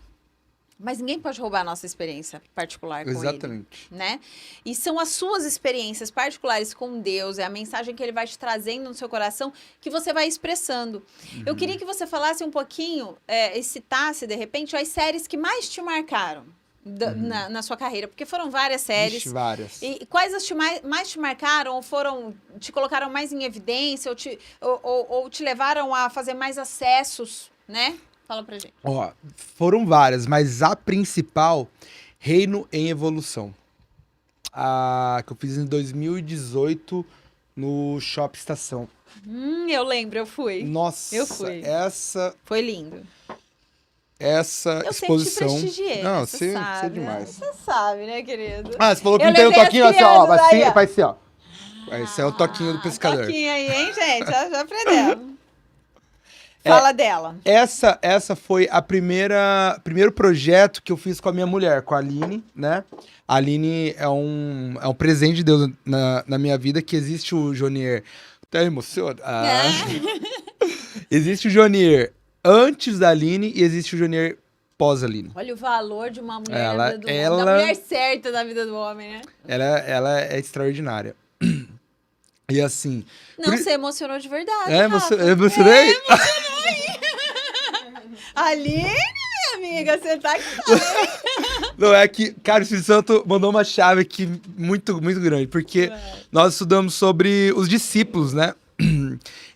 mas ninguém pode roubar a nossa experiência particular com Ele, né? E são as suas experiências particulares com Deus, é a mensagem que Ele vai te trazendo no seu coração que você vai expressando. Eu queria que você falasse um pouquinho, e citasse, de repente, as séries que mais te marcaram na sua carreira, porque foram várias séries. Vixe, várias. E quais as mais te marcaram, ou te colocaram mais em evidência, ou te levaram a fazer mais acessos, né? Fala pra gente. Foram várias, mas a principal, Reino em Evolução. Que eu fiz em 2018 no Shopping Estação. Eu lembro, eu fui. Nossa, eu fui. Foi lindo. Essa exposição... Eu sempre te prestigiei, não, você sabe, é demais. Você sabe, né, querido? Você falou que não tem o toquinho, assim, vai ser, Esse é o toquinho do pescador. Toquinho aí, hein, gente? Já aprendemos. Fala dela. Essa foi primeiro projeto que eu fiz com a minha mulher, com a Aline, né? A Aline é um presente de Deus na minha vida, que existe o Jonier. Tá emocionado? Existe o Jonier antes da Aline e existe o Jonier pós-Aline. Olha o valor de uma mulher na vida do homem. Da mulher certa na vida do homem, né? Ela é extraordinária. E assim... Não, você emocionou de verdade, Emocionei? Aline, minha amiga, você tá aqui. Não, é que, cara, o Espírito Santo mandou uma chave aqui muito, muito grande, porque nós estudamos sobre os discípulos, né?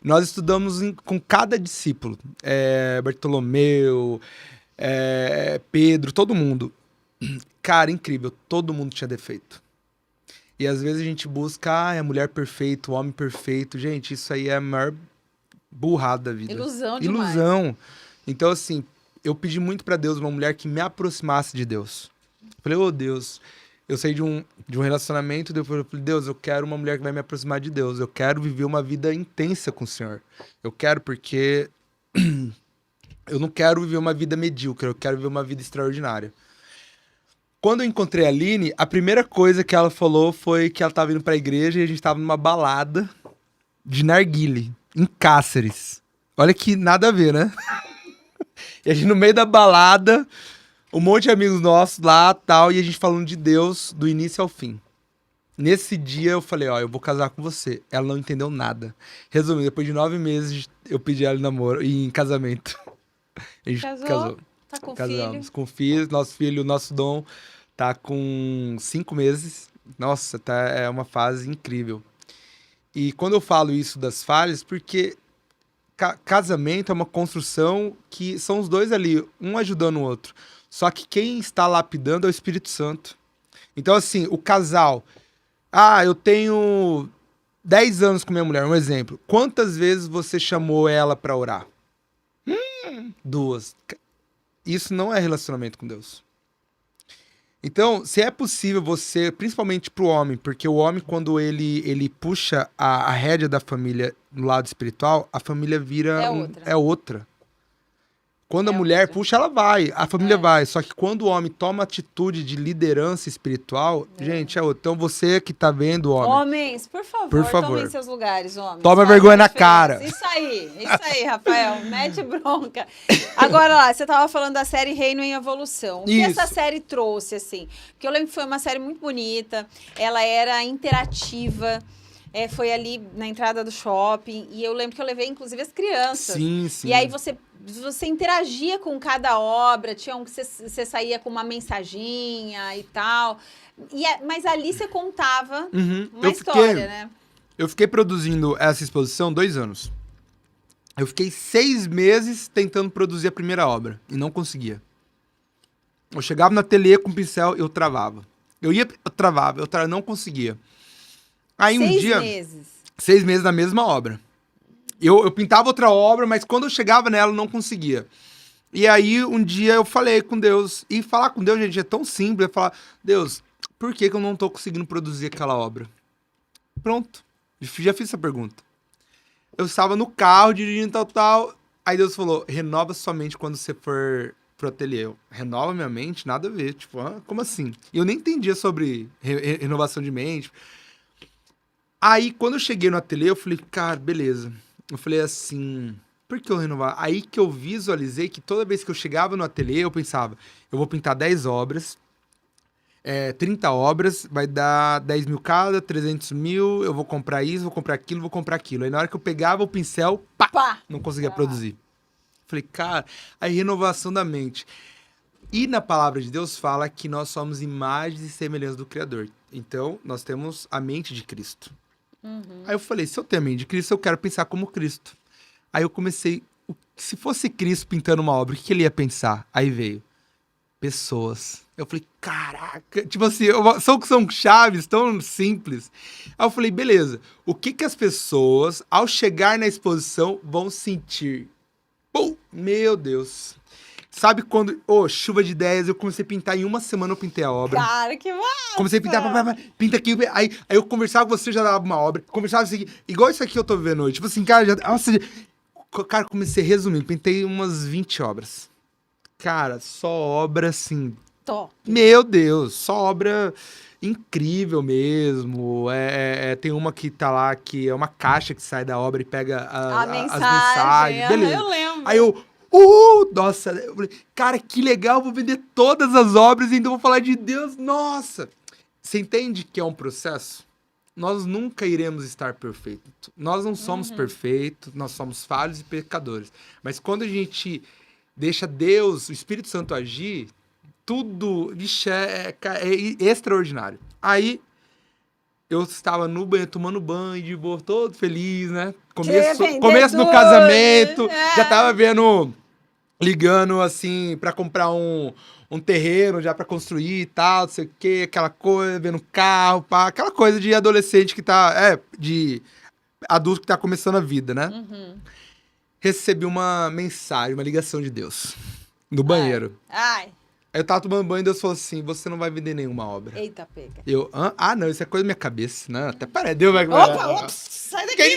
Nós estudamos com cada discípulo. Bartolomeu, Pedro, todo mundo. Cara, incrível, todo mundo tinha defeito. E às vezes a gente busca a mulher perfeita, o homem perfeito. Gente, isso aí é a maior burrada da vida. Ilusão demais. Ilusão. Então, assim, eu pedi muito pra Deus uma mulher que me aproximasse de Deus. Falei, Deus, eu saí de um relacionamento, depois eu falei, Deus, eu quero uma mulher que vai me aproximar de Deus. Eu quero viver uma vida intensa com o Senhor. Eu quero porque eu não quero viver uma vida medíocre, eu quero viver uma vida extraordinária. Quando eu encontrei a Aline, a primeira coisa que ela falou foi que ela tava indo pra igreja e a gente tava numa balada de narguile, em Cáceres. Olha que nada a ver, né? E a gente no meio da balada, um monte de amigos nossos lá, tal, e a gente falando de Deus do início ao fim. Nesse dia eu falei, eu vou casar com você. Ela não entendeu nada. Resumindo, depois de 9 meses, eu pedi ela em namoro e em casamento. A gente casou. Tá com Casamos com filho. Nosso filho, nosso Dom, tá com 5 meses. Nossa, é uma fase incrível. E quando eu falo isso das falhas, porque casamento é uma construção que são os dois ali, um ajudando o outro. Só que quem está lapidando é o Espírito Santo. Então, assim, o casal... eu tenho 10 anos com minha mulher, um exemplo. Quantas vezes você chamou ela para orar? 2. Isso não é relacionamento com Deus. Então, se é possível você, principalmente pro homem, porque o homem, quando ele puxa a rédea da família no lado espiritual, a família vira outra. Quando a mulher puxa, ela vai, a família vai. Só que quando o homem toma atitude de liderança espiritual, gente, é outra. Então você que tá vendo, homem... Homens, por favor, tomem seus lugares, homens. Toma vergonha na cara. Isso aí, Rafael, mete bronca. Agora lá, você tava falando da série Reino em Evolução. O que essa série trouxe, assim? Porque eu lembro que foi uma série muito bonita, ela era interativa, foi ali na entrada do shopping, e eu lembro que eu levei, inclusive, as crianças. Sim. E aí você interagia com cada obra, tinha um que você saía com uma mensaginha e tal. Mas ali você contava uma história, né? Eu fiquei produzindo essa exposição 2 anos. Eu fiquei 6 meses tentando produzir a primeira obra e não conseguia. Eu chegava no ateliê com o pincel e eu travava. Eu travava, não conseguia. Aí 6 meses? 6 meses na mesma obra. Eu pintava outra obra, mas quando eu chegava nela, eu não conseguia. E aí, um dia, eu falei com Deus. E falar com Deus, gente, é tão simples. É falar, Deus, por que eu não tô conseguindo produzir aquela obra? Pronto. Já fiz essa pergunta. Eu estava no carro, dirigindo tal. Aí Deus falou, renova sua mente quando você for pro ateliê. Renova minha mente? Nada a ver. Tipo, como assim? E eu nem entendia sobre renovação de mente. Aí, quando eu cheguei no ateliê, eu falei, cara, beleza. Eu falei assim, por que eu renovar? Aí que eu visualizei que toda vez que eu chegava no ateliê, eu pensava, eu vou pintar 10 obras, 30 obras, vai dar 10 mil cada, 300 mil, eu vou comprar isso, vou comprar aquilo, vou comprar aquilo. Aí na hora que eu pegava o pincel, pá! Não conseguia produzir. Falei, cara, a renovação da mente. E na palavra de Deus fala que nós somos imagens e semelhanças do Criador. Então, nós temos a mente de Cristo. Aí eu falei, se eu tenho a mente de Cristo, eu quero pensar como Cristo. Aí eu comecei, se fosse Cristo pintando uma obra, o que ele ia pensar? Aí veio, pessoas. Eu falei, caraca, tipo assim, são chaves tão simples. Aí eu falei, beleza, o que as pessoas, ao chegar na exposição, vão sentir? Pum, meu Deus. Sabe quando, chuva de ideias, eu comecei a pintar, em uma semana eu pintei a obra. Cara, que massa! Comecei a pintar, pinta aqui, aí eu conversava com você, já dava uma obra, conversava assim, igual isso aqui eu tô vivendo hoje. Tipo assim, cara, Cara, comecei a resumir, pintei umas 20 obras. Cara, só obra assim. Top. Meu Deus, só obra incrível mesmo. Tem uma que tá lá que é uma caixa que sai da obra e pega A as mensagem. mensagens. Beleza. Eu lembro. Aí nossa, eu falei, cara, que legal, vou vender todas as obras e ainda vou falar de Deus. Nossa! Você entende que é um processo? Nós nunca iremos estar perfeitos. Nós não somos perfeitos, nós somos falhos e pecadores. Mas quando a gente deixa Deus, o Espírito Santo agir, tudo, vixe, é extraordinário. Aí, eu estava no banho, tomando banho, de boa, todo feliz, né? Começo do casamento, já tava ligando, assim, pra comprar um terreno já pra construir e tal, não sei o quê, aquela coisa, vendo carro, pá, aquela coisa de adolescente que de adulto que tá começando a vida, né? Recebi uma mensagem, uma ligação de Deus, no banheiro. Ai. Aí eu tava tomando banho e Deus falou assim, você não vai vender nenhuma obra. Eita, pega. Não, isso é coisa da minha cabeça. Não, até parece. Deus vai... Ops, sai daqui.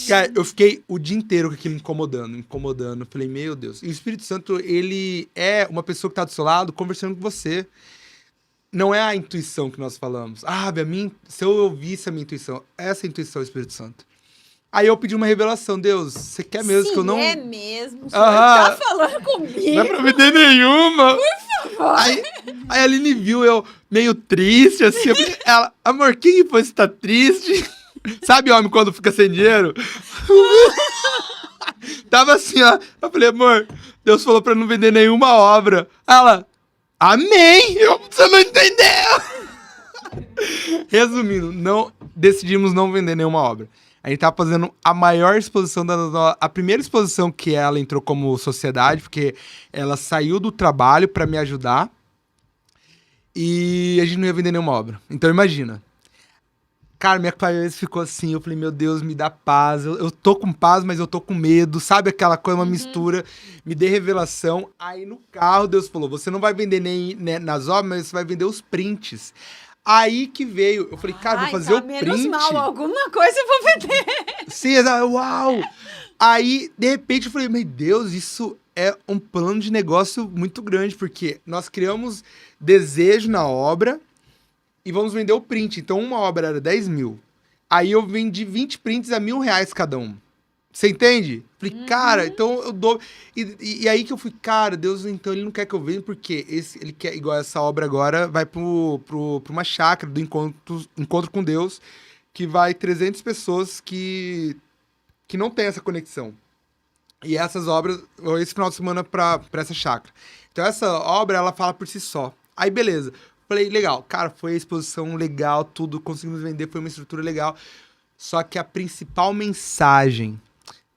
Cara, eu fiquei o dia inteiro com aquilo incomodando. Falei, meu Deus. E o Espírito Santo, ele é uma pessoa que tá do seu lado conversando com você. Não é a intuição que nós falamos. Se eu ouvisse a minha intuição, essa intuição é o Espírito Santo. Aí eu pedi uma revelação. Deus, você quer mesmo que eu não... é mesmo. O senhor tá falando comigo. Não é pra vender nenhuma. Por favor. Aí a Aline viu eu meio triste, assim. Eu falei, amor, quem foi que tá triste? Sabe homem quando fica sem dinheiro? Tava assim, ó. Eu falei, amor, Deus falou pra não vender nenhuma obra. Ela, amém! Você não entendeu! Resumindo, decidimos não vender nenhuma obra. A gente tava fazendo a maior exposição a primeira exposição que ela entrou como sociedade, porque ela saiu do trabalho pra me ajudar e a gente não ia vender nenhuma obra. Então imagina. Cara, minha cabeça ficou assim, eu falei, meu Deus, me dá paz. Eu tô com paz, mas eu tô com medo. Sabe aquela coisa, uma mistura? Me dê revelação. Aí no carro, Deus falou, você não vai vender nem nas obras, mas você vai vender os prints. Aí que veio, eu falei, cara, vou fazer o print. Menos mal, alguma coisa eu vou vender. Sim, uau! Aí, de repente, eu falei, meu Deus, isso é um plano de negócio muito grande, porque nós criamos desejo na obra e vamos vender o print. Então, uma obra era 10 mil. Aí eu vendi 20 prints a R$1.000 cada um. Você entende? Falei, cara, então eu dou... E aí que eu fui, cara, Deus, então ele não quer que eu venda, porque ele quer, igual essa obra agora, vai pra uma chácara do encontro com Deus, que vai 300 pessoas que não tem essa conexão. E essas obras, esse final de semana pra essa chácara. Então essa obra, ela fala por si só. Aí beleza. Falei, legal. Cara, foi a exposição legal, tudo, conseguimos vender, foi uma estrutura legal. Só que a principal mensagem...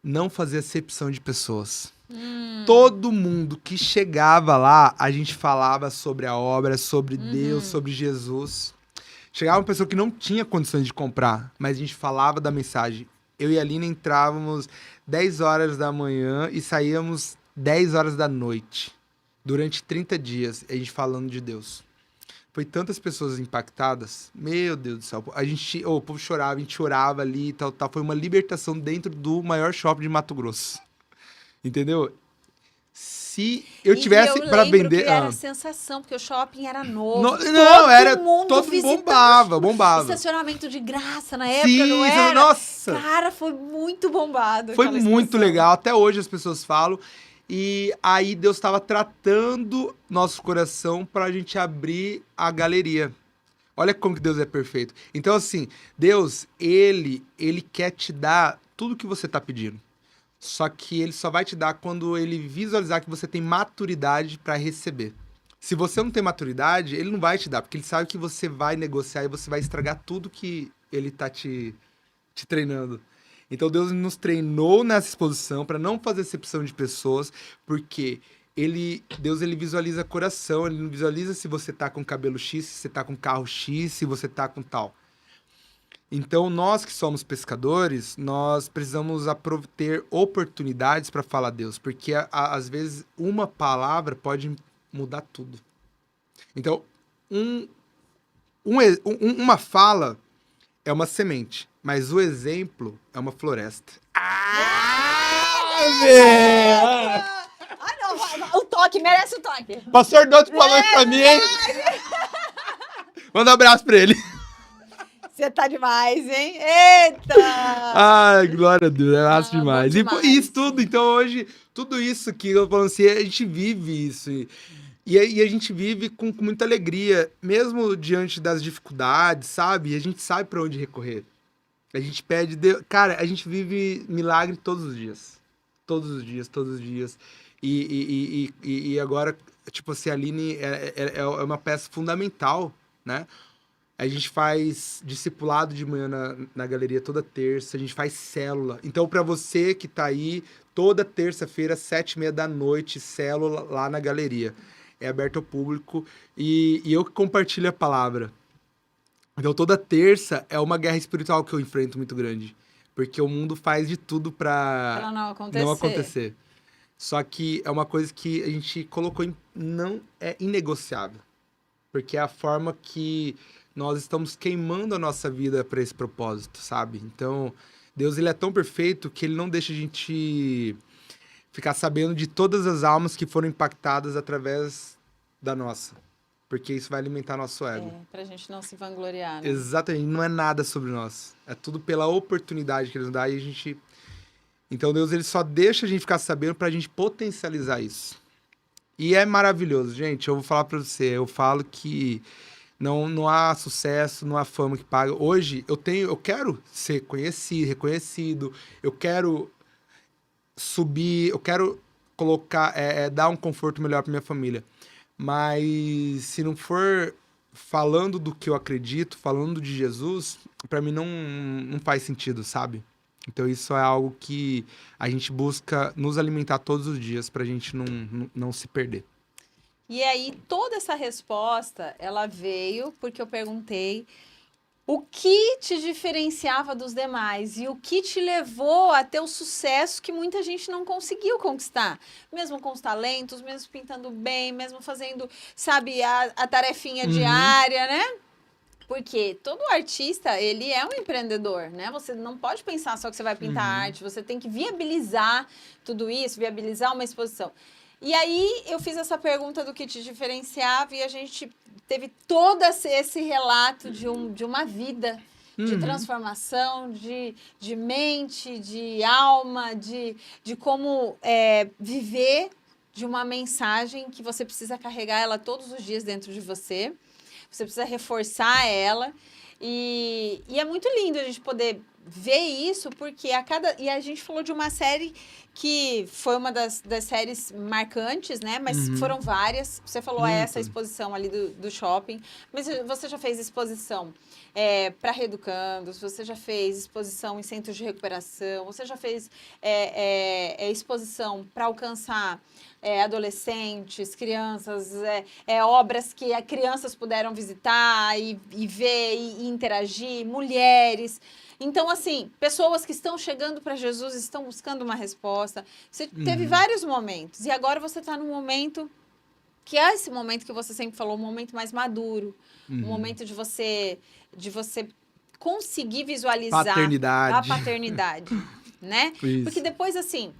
não fazer acepção de pessoas. Todo mundo que chegava lá, a gente falava sobre a obra, sobre Deus, sobre Jesus. Chegava uma pessoa que não tinha condições de comprar, mas a gente falava da mensagem. Eu e a Aline entrávamos 10 horas da manhã e saíamos 10 horas da noite. Durante 30 dias, a gente falando de Deus. Foi tantas pessoas impactadas. Meu Deus do céu. O povo chorava, a gente chorava ali e tal. Foi uma libertação dentro do maior shopping de Mato Grosso. Entendeu? Se eu tivesse para vender... Que era a sensação, porque o shopping era novo. Todo mundo bombava. Estacionamento de graça na época, não era? Nossa! Cara, foi muito bombado. Foi muito legal. Até hoje as pessoas falam. E aí Deus estava tratando nosso coração para a gente abrir a galeria. Olha como que Deus é perfeito. Então, assim, Deus, ele quer te dar tudo que você está pedindo. Só que ele só vai te dar quando ele visualizar que você tem maturidade para receber. Se você não tem maturidade, ele não vai te dar, porque ele sabe que você vai negociar e você vai estragar tudo que ele tá te treinando. Então Deus nos treinou nessa exposição para não fazer acepção de pessoas, porque Deus visualiza coração, ele não visualiza se você tá com cabelo X, se você tá com carro X, se você tá com tal. Então nós que somos pescadores, nós precisamos ter oportunidades para falar a Deus, porque às vezes uma palavra pode mudar tudo. Então uma fala é uma semente, mas o exemplo é uma floresta. Não, o toque, merece o toque. Pastor Douto falou isso pra mim, hein? Manda um abraço pra ele. Você tá demais, hein? Eita! Ai, glória a Deus, é massa demais. bom E demais. isso tudo, então hoje, tudo isso que eu falo assim, a gente vive isso. E a gente vive com muita alegria, mesmo diante das dificuldades, sabe? A gente sabe pra onde recorrer. A gente pede Deus. Cara, a gente vive milagre todos os dias. Todos os dias, todos os dias. E agora, tipo assim, a Aline é uma peça fundamental, né? A gente faz discipulado de manhã na galeria toda terça, a gente faz célula. Então, pra você que tá aí, toda terça-feira, 7h30 da noite, célula lá na galeria. É aberto ao público e eu que compartilho a palavra. Então, toda terça é uma guerra espiritual que eu enfrento muito grande. Porque o mundo faz de tudo Pra não acontecer. Só que é uma coisa que a gente colocou não é inegociável. Porque é a forma que nós estamos queimando a nossa vida para esse propósito, sabe? Então, Deus ele é tão perfeito que ele não deixa a gente ficar sabendo de todas as almas que foram impactadas através da nossa. Porque isso vai alimentar nosso ego. Pra gente não se vangloriar, né? Exatamente, não é nada sobre nós. É tudo pela oportunidade que ele nos dá e a gente... Então Deus ele só deixa a gente ficar sabendo pra gente potencializar isso. E é maravilhoso, gente. Eu vou falar pra você, eu falo que não há sucesso, não há fama que paga. Hoje eu quero ser conhecido, reconhecido, eu quero subir, eu quero colocar, dar um conforto melhor pra minha família. Mas se não for falando do que eu acredito, falando de Jesus, pra mim não faz sentido, sabe? Então isso é algo que a gente busca nos alimentar todos os dias pra gente não se perder. E aí, toda essa resposta, ela veio porque eu perguntei o que te diferenciava dos demais e o que te levou a ter o sucesso que muita gente não conseguiu conquistar. Mesmo com os talentos, mesmo pintando bem, mesmo fazendo, sabe, a tarefinha diária, né? Porque todo artista, ele é um empreendedor, né? Você não pode pensar só que você vai pintar arte, você tem que viabilizar tudo isso, viabilizar uma exposição. E aí, eu fiz essa pergunta do que te diferenciava e a gente teve todo esse relato de uma vida de transformação, de mente, de alma, de como viver de uma mensagem que você precisa carregar ela todos os dias dentro de você. Você precisa reforçar ela. E é muito lindo a gente poder ver isso, porque e a gente falou de uma série que foi uma das séries marcantes, né? Mas foram várias. Você falou essa exposição ali do shopping, mas você já fez exposição para reeducandos, você já fez exposição em centros de recuperação, você já fez exposição para alcançar adolescentes, crianças, obras que as crianças puderam visitar e ver e interagir, mulheres. Então, assim, pessoas que estão chegando para Jesus, estão buscando uma resposta. Você teve vários momentos. E agora você está num momento que é esse momento que você sempre falou, um momento mais maduro. Um momento de você conseguir visualizar a paternidade, né? Isso. Porque depois, assim,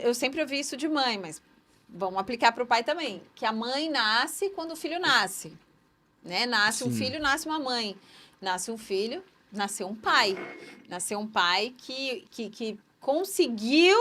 eu sempre ouvi isso de mãe, mas vamos aplicar para o pai também. Que a mãe nasce quando o filho nasce. Né? Nasce um filho, nasce uma mãe. Nasce um filho, nasceu um pai. Nasceu um pai que conseguiu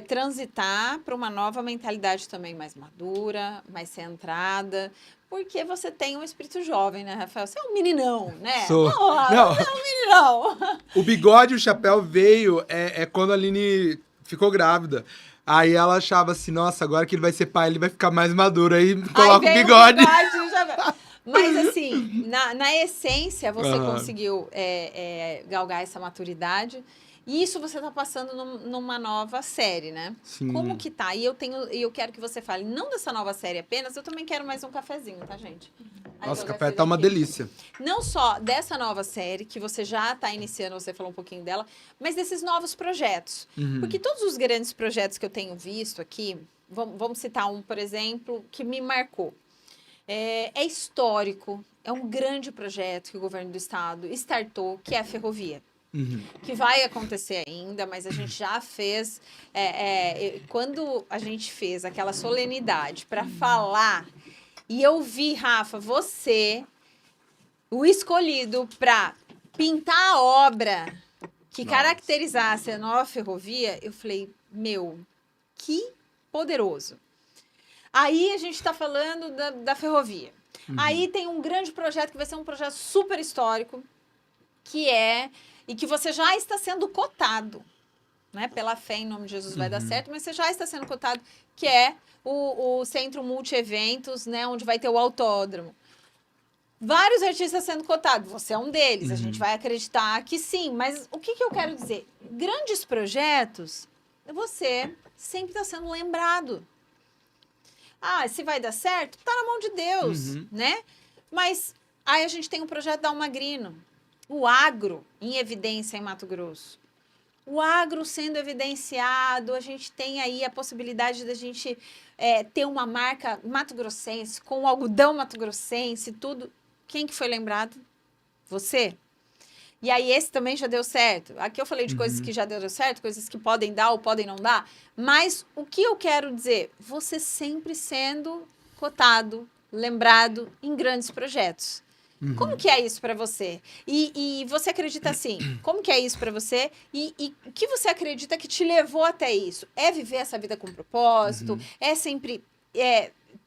transitar para uma nova mentalidade também mais madura, mais centrada. Porque você tem um espírito jovem, né, Rafael? Você é um meninão, né? Sou. Não, você é um meninão. O bigode e o chapéu veio quando a Aline ficou grávida. Aí ela achava assim, nossa, agora que ele vai ser pai, ele vai ficar mais maduro. Aí coloca o bigode. Mas assim, na essência, você conseguiu galgar essa maturidade. E isso você está passando numa nova série, né? Sim. Como que tá? E eu quero que você fale, não dessa nova série apenas, eu também quero mais um cafezinho, tá, gente? Nossa, o café tá uma delícia. Não só dessa nova série, que você já está iniciando, você falou um pouquinho dela, mas desses novos projetos. Porque todos os grandes projetos que eu tenho visto aqui, vamos citar um, por exemplo, que me marcou. É histórico, é um grande projeto que o governo do estado startou, que é a ferrovia. que vai acontecer ainda, mas a gente já fez. Quando a gente fez aquela solenidade para falar, e eu vi, Rafa, você, o escolhido para pintar a obra que caracterizasse a nova ferrovia, eu falei, meu, que poderoso. Aí a gente está falando da ferrovia. Aí tem um grande projeto que vai ser um projeto super histórico, e que você já está sendo cotado, né? Pela fé, em nome de Jesus vai dar certo, mas você já está sendo cotado, que é o Centro Multi-Eventos, né? Onde vai ter o autódromo. Vários artistas sendo cotados, você é um deles, a gente vai acreditar que sim, mas o que eu quero dizer? Grandes projetos, você sempre está sendo lembrado. Ah, se vai dar certo, tá na mão de Deus, né? Mas aí a gente tem um projeto da Almagrino, o agro em evidência em Mato Grosso. O agro sendo evidenciado, a gente tem aí a possibilidade da gente ter uma marca mato-grossense, com o algodão mato-grossense, tudo. Quem que foi lembrado? Você. E aí esse também já deu certo. Aqui eu falei de coisas que já deu certo, coisas que podem dar ou podem não dar. Mas o que eu quero dizer? Você sempre sendo cotado, lembrado em grandes projetos. Como que é isso para você? E você acredita assim? Como que é isso para você? E o que você acredita que te levou até isso? É viver essa vida com propósito? É sempre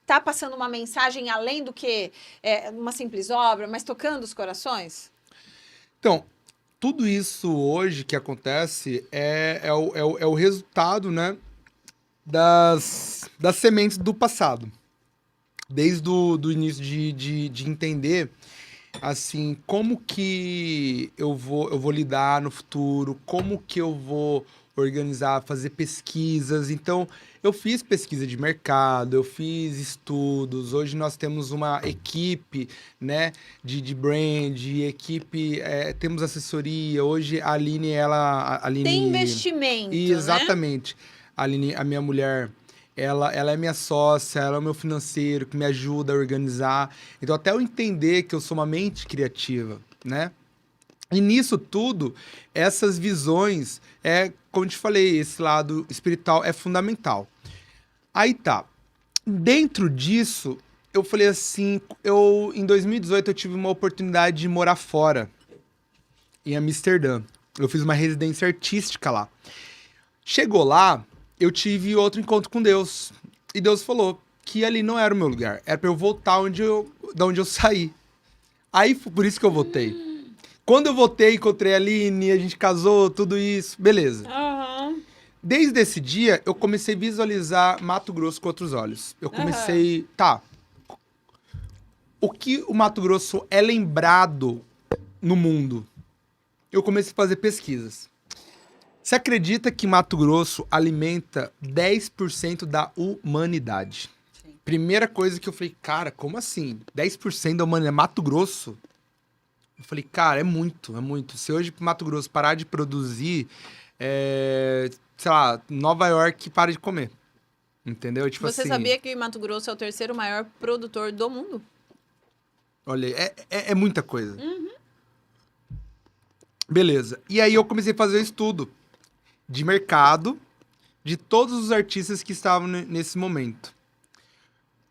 tá passando uma mensagem além do que uma simples obra, mas tocando os corações? Então, tudo isso hoje que acontece é o resultado, né, das sementes do passado. Desde do início de entender, assim, como que eu vou lidar no futuro, como que eu vou organizar, fazer pesquisas. Então, eu fiz pesquisa de mercado, eu fiz estudos. Hoje nós temos uma equipe, né, de brand, equipe, temos assessoria. Hoje a Aline, a Aline... Tem investimento, Exatamente. Né? A Aline, a minha mulher... Ela é minha sócia, ela é o meu financeiro, que me ajuda a organizar. Então, até eu entender que eu sou uma mente criativa, né? E nisso tudo, essas visões, como eu te falei, esse lado espiritual é fundamental. Aí tá. Dentro disso, eu falei assim, em 2018 eu tive uma oportunidade de morar fora, em Amsterdã. Eu fiz uma residência artística lá. Chegou lá, eu tive outro encontro com Deus. E Deus falou que ali não era o meu lugar. Era pra eu voltar da onde eu saí. Aí, por isso que eu voltei. Quando eu voltei, encontrei a Aline, a gente casou, tudo isso. Beleza. Desde esse dia, eu comecei a visualizar Mato Grosso com outros olhos. Eu comecei... Tá. O que o Mato Grosso é lembrado no mundo? Eu comecei a fazer pesquisas. Você acredita que Mato Grosso alimenta 10% da humanidade? Sim. Primeira coisa que eu falei, cara, como assim? 10% da humanidade? Mato Grosso? Eu falei, cara, é muito, é muito. Se hoje Mato Grosso parar de produzir, sei lá, Nova York para de comer. Entendeu? Tipo Você sabia que Mato Grosso é o terceiro maior produtor do mundo? Olha, é muita coisa. Beleza. E aí eu comecei a fazer um estudo de mercado de todos os artistas que estavam nesse momento.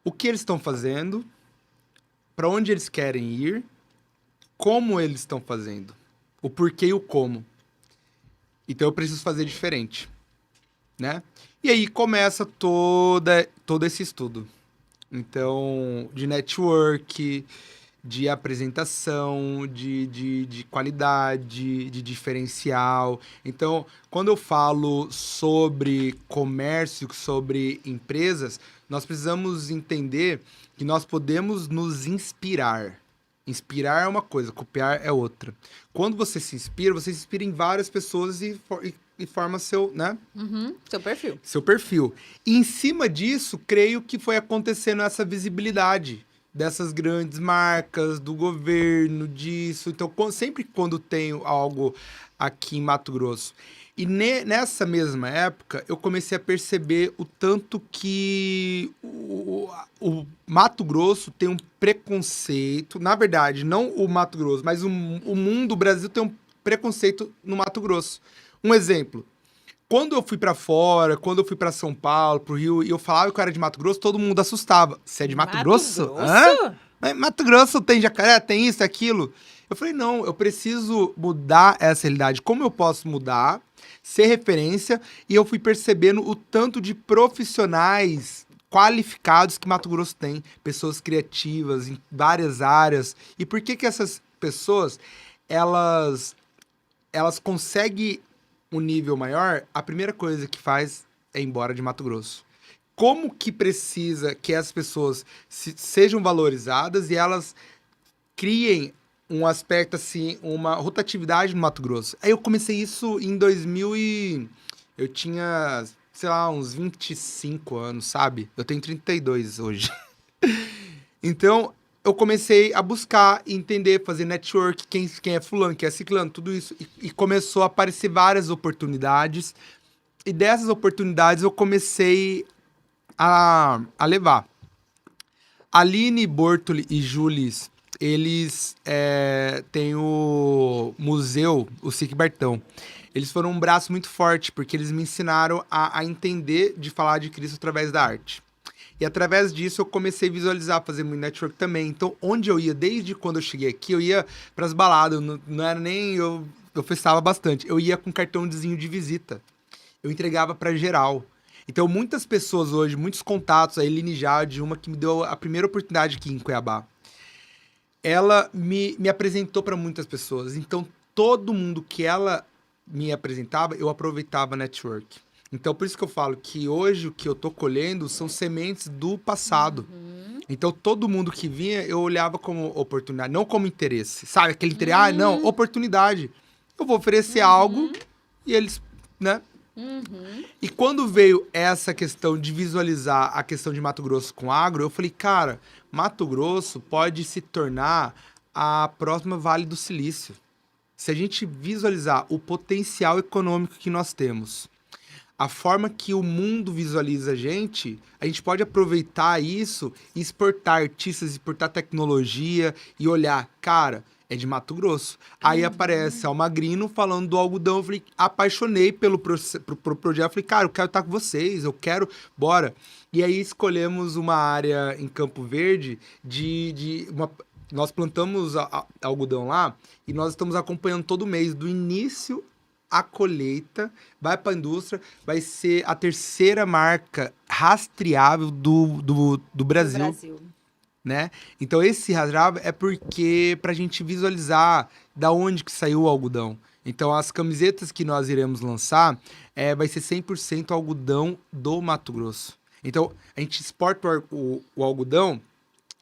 O que eles estão fazendo, para onde eles querem ir, como eles estão fazendo, o porquê e o como. Então eu preciso fazer diferente, né? E aí começa todo esse estudo. Então, de network, de apresentação, de qualidade, de diferencial. Então, quando eu falo sobre comércio, sobre empresas, nós precisamos entender que nós podemos nos inspirar. Inspirar é uma coisa, copiar é outra. Quando você se inspira em várias pessoas e forma seu, né? Seu perfil. Seu perfil. E em cima disso, creio que foi acontecendo essa visibilidade dessas grandes marcas, do governo, disso. Então, sempre quando tenho algo aqui em Mato Grosso. E nessa mesma época, eu comecei a perceber o tanto que o Mato Grosso tem um preconceito. Na verdade, não o Mato Grosso, mas o mundo, o Brasil tem preconceito no Mato Grosso. Um exemplo. Quando eu fui pra fora, quando eu fui pra São Paulo, pro Rio, e eu falava que eu era de Mato Grosso, todo mundo assustava. Você é de Mato Grosso? Hã? Mas Mato Grosso tem jacaré, tem isso, aquilo. Eu falei, não, eu preciso mudar essa realidade. Como eu posso mudar, ser referência? E eu fui percebendo o tanto de profissionais qualificados que Mato Grosso tem. Pessoas criativas em várias áreas. E por que essas pessoas, elas conseguem um nível maior? A primeira coisa que faz é ir embora de Mato Grosso. Como que precisa que as pessoas sejam valorizadas e elas criem um aspecto assim, uma rotatividade no Mato Grosso? Aí eu comecei isso em 2000 e... Eu tinha, sei lá, uns 25 anos, sabe? Eu tenho 32 hoje. Então, eu comecei a buscar, entender, fazer network, quem é fulano, quem é ciclano, tudo isso. E começou a aparecer várias oportunidades. E dessas oportunidades eu comecei a levar. Aline, Bortoli e Julis, eles têm o museu, o SIC Bartão. Eles foram um braço muito forte, porque eles me ensinaram a entender de falar de Cristo através da arte. E através disso eu comecei a visualizar, fazer muito network também. Então, onde eu ia, desde quando eu cheguei aqui, eu ia pras baladas, não era nem... Eu festava bastante. Eu ia com cartãozinho de visita. Eu entregava pra geral. Então, muitas pessoas hoje, muitos contatos, a Eline Jade, uma que me deu a primeira oportunidade aqui em Cuiabá, ela me apresentou para muitas pessoas. Então, todo mundo que ela me apresentava, eu aproveitava network. Então, por isso que eu falo que hoje o que eu tô colhendo são sementes do passado. Então, todo mundo que vinha, eu olhava como oportunidade, não como interesse. Sabe, aquele interesse, não, oportunidade. Eu vou oferecer algo e eles, né? E quando veio essa questão de visualizar a questão de Mato Grosso com agro, eu falei, cara, Mato Grosso pode se tornar a próxima Vale do Silício. Se a gente visualizar o potencial econômico que nós temos, a forma que o mundo visualiza a gente pode aproveitar isso e exportar artistas, exportar tecnologia e olhar, cara, é de Mato Grosso. Aí aparece Almagrino falando do algodão, eu falei, apaixonei pelo projeto, falei, cara, eu quero estar com vocês, eu quero, bora. E aí escolhemos uma área em Campo Verde nós plantamos algodão lá e nós estamos acompanhando todo mês, do início à colheita, vai para a indústria, vai ser a terceira marca rastreável do Brasil. Né? Então, esse rastreável é porque para a gente visualizar da onde que saiu o algodão. Então, as camisetas que nós iremos lançar vai ser 100% algodão do Mato Grosso. Então, a gente exporta o algodão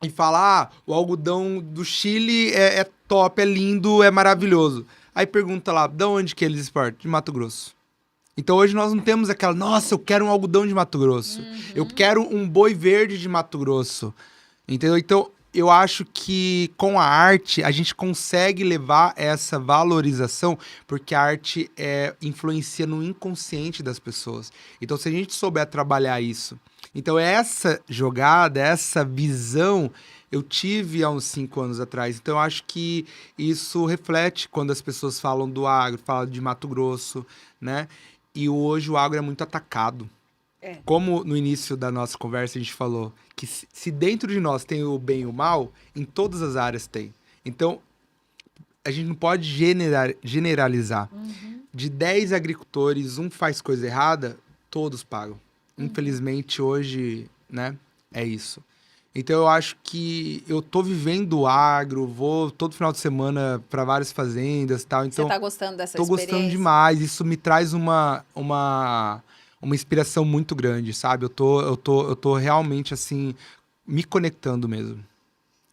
e fala, o algodão do Chile é top, é lindo, é maravilhoso. Aí pergunta lá, de onde que eles exportam? De Mato Grosso. Então hoje nós não temos aquela, nossa, eu quero um algodão de Mato Grosso. Eu quero um boi verde de Mato Grosso. Entendeu? Então eu acho que com a arte a gente consegue levar essa valorização, porque a arte influencia no inconsciente das pessoas. Então se a gente souber trabalhar isso, então essa jogada, essa visão eu tive há uns 5 anos atrás. Então eu acho que isso reflete quando as pessoas falam do agro, falam de Mato Grosso, né? E hoje o agro é muito atacado. Como no início da nossa conversa a gente falou, que se dentro de nós tem o bem e o mal, em todas as áreas tem. Então, a gente não pode generalizar. De 10 agricultores, um faz coisa errada, todos pagam. Infelizmente, hoje, né, é isso. Então, eu acho que eu tô vivendo o agro, vou todo final de semana para várias fazendas e tal. Então, você tá gostando dessa experiência? Tô gostando demais. Isso me traz uma inspiração muito grande, sabe? Eu tô realmente, assim, me conectando mesmo.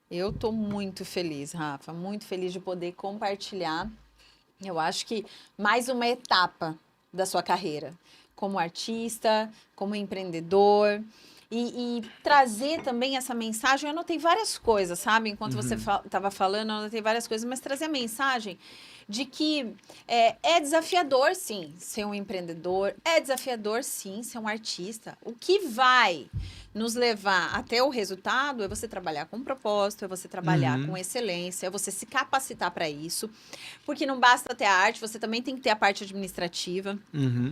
Eu tô muito feliz, Rafa. Muito feliz de poder compartilhar. Eu acho que mais uma etapa da sua carreira. Como artista, como empreendedor. E trazer também essa mensagem. Eu anotei várias coisas, sabe? Enquanto você estava falando, eu anotei várias coisas. Mas trazer a mensagem de que é desafiador, sim, ser um empreendedor, é desafiador, sim, ser um artista. O que vai nos levar até o resultado é você trabalhar com propósito, é você trabalhar com excelência, é você se capacitar para isso, porque não basta ter a arte, você também tem que ter a parte administrativa.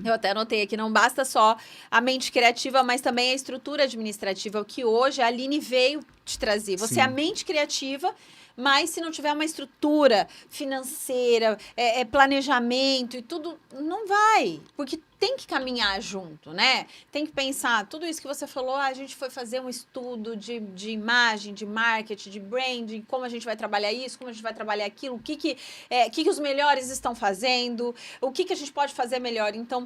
Eu até anotei aqui, não basta só a mente criativa, mas também a estrutura administrativa, o que hoje a Aline veio te trazer. Você é a mente criativa, mas se não tiver uma estrutura financeira, planejamento e tudo, não vai. Porque tem que caminhar junto, né? Tem que pensar, tudo isso que você falou, a gente foi fazer um estudo de imagem, de marketing, de branding, como a gente vai trabalhar isso, como a gente vai trabalhar aquilo, o que os melhores estão fazendo, o que a gente pode fazer melhor. Então,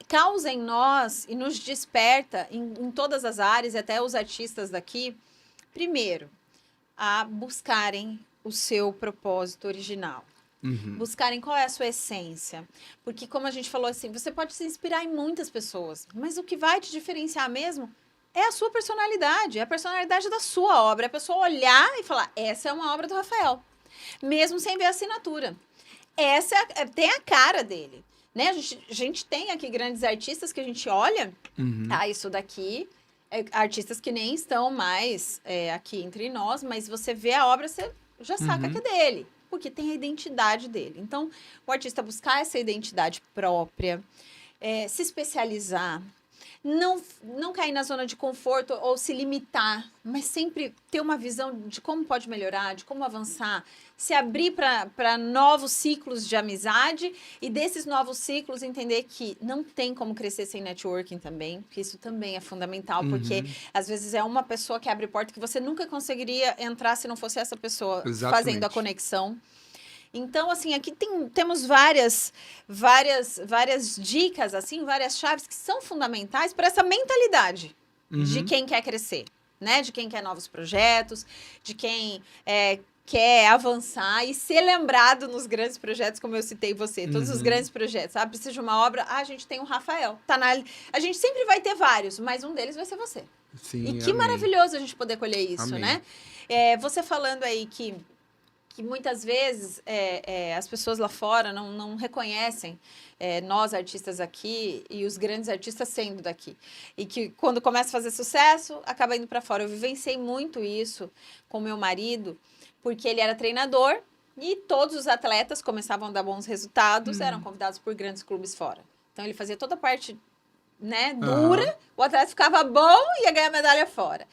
causa em nós e nos desperta em todas as áreas, e até os artistas daqui, primeiro, a buscarem o seu propósito original. Buscarem qual é a sua essência. Porque, como a gente falou assim, você pode se inspirar em muitas pessoas, mas o que vai te diferenciar mesmo é a sua personalidade, é a personalidade da sua obra. É a pessoa olhar e falar, essa é uma obra do Rafael. Mesmo sem ver a assinatura. Essa tem a cara dele. Né? A gente tem aqui grandes artistas que a gente olha, isso daqui... artistas que nem estão mais aqui entre nós, mas você vê a obra, você já saca que é dele, porque tem a identidade dele. Então, o artista buscar essa identidade própria, se especializar, não cair na zona de conforto ou se limitar, mas sempre ter uma visão de como pode melhorar, de como avançar, se abrir para novos ciclos de amizade e desses novos ciclos entender que não tem como crescer sem networking também, porque isso também é fundamental, porque às vezes é uma pessoa que abre porta que você nunca conseguiria entrar se não fosse essa pessoa fazendo a conexão. Então, assim, aqui temos várias dicas, assim, várias chaves que são fundamentais para essa mentalidade de quem quer crescer, né? De quem quer novos projetos, de quem quer avançar e ser lembrado nos grandes projetos, como eu citei você. Todos os grandes projetos, sabe? Precisa de uma obra, a gente tem o Rafael. A gente sempre vai ter vários, mas um deles vai ser você. Sim, e que maravilhoso a gente poder colher isso, né? Você falando aí que muitas vezes as pessoas lá fora não reconhecem nós artistas aqui e os grandes artistas sendo daqui. E que quando começa a fazer sucesso, acaba indo para fora. Eu vivenciei muito isso com meu marido, porque ele era treinador e todos os atletas começavam a dar bons resultados, eram convidados por grandes clubes fora. Então, ele fazia toda a parte, né, dura, o atleta ficava bom e ia ganhar medalha fora.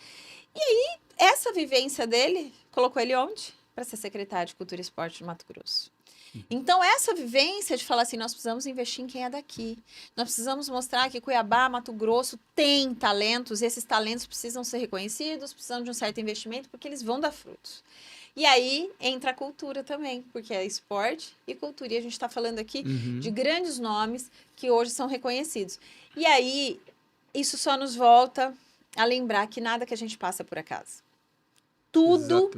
E aí, essa vivência dele colocou ele onde? Para ser secretário de Cultura e Esporte de Mato Grosso. Então, essa vivência de falar assim, nós precisamos investir em quem é daqui. Nós precisamos mostrar que Cuiabá, Mato Grosso tem talentos, e esses talentos precisam ser reconhecidos, precisam de um certo investimento, porque eles vão dar frutos. E aí, entra a cultura também, porque é esporte e cultura. E a gente está falando aqui de grandes nomes que hoje são reconhecidos. E aí, isso só nos volta a lembrar que nada que a gente passa por acaso. Tudo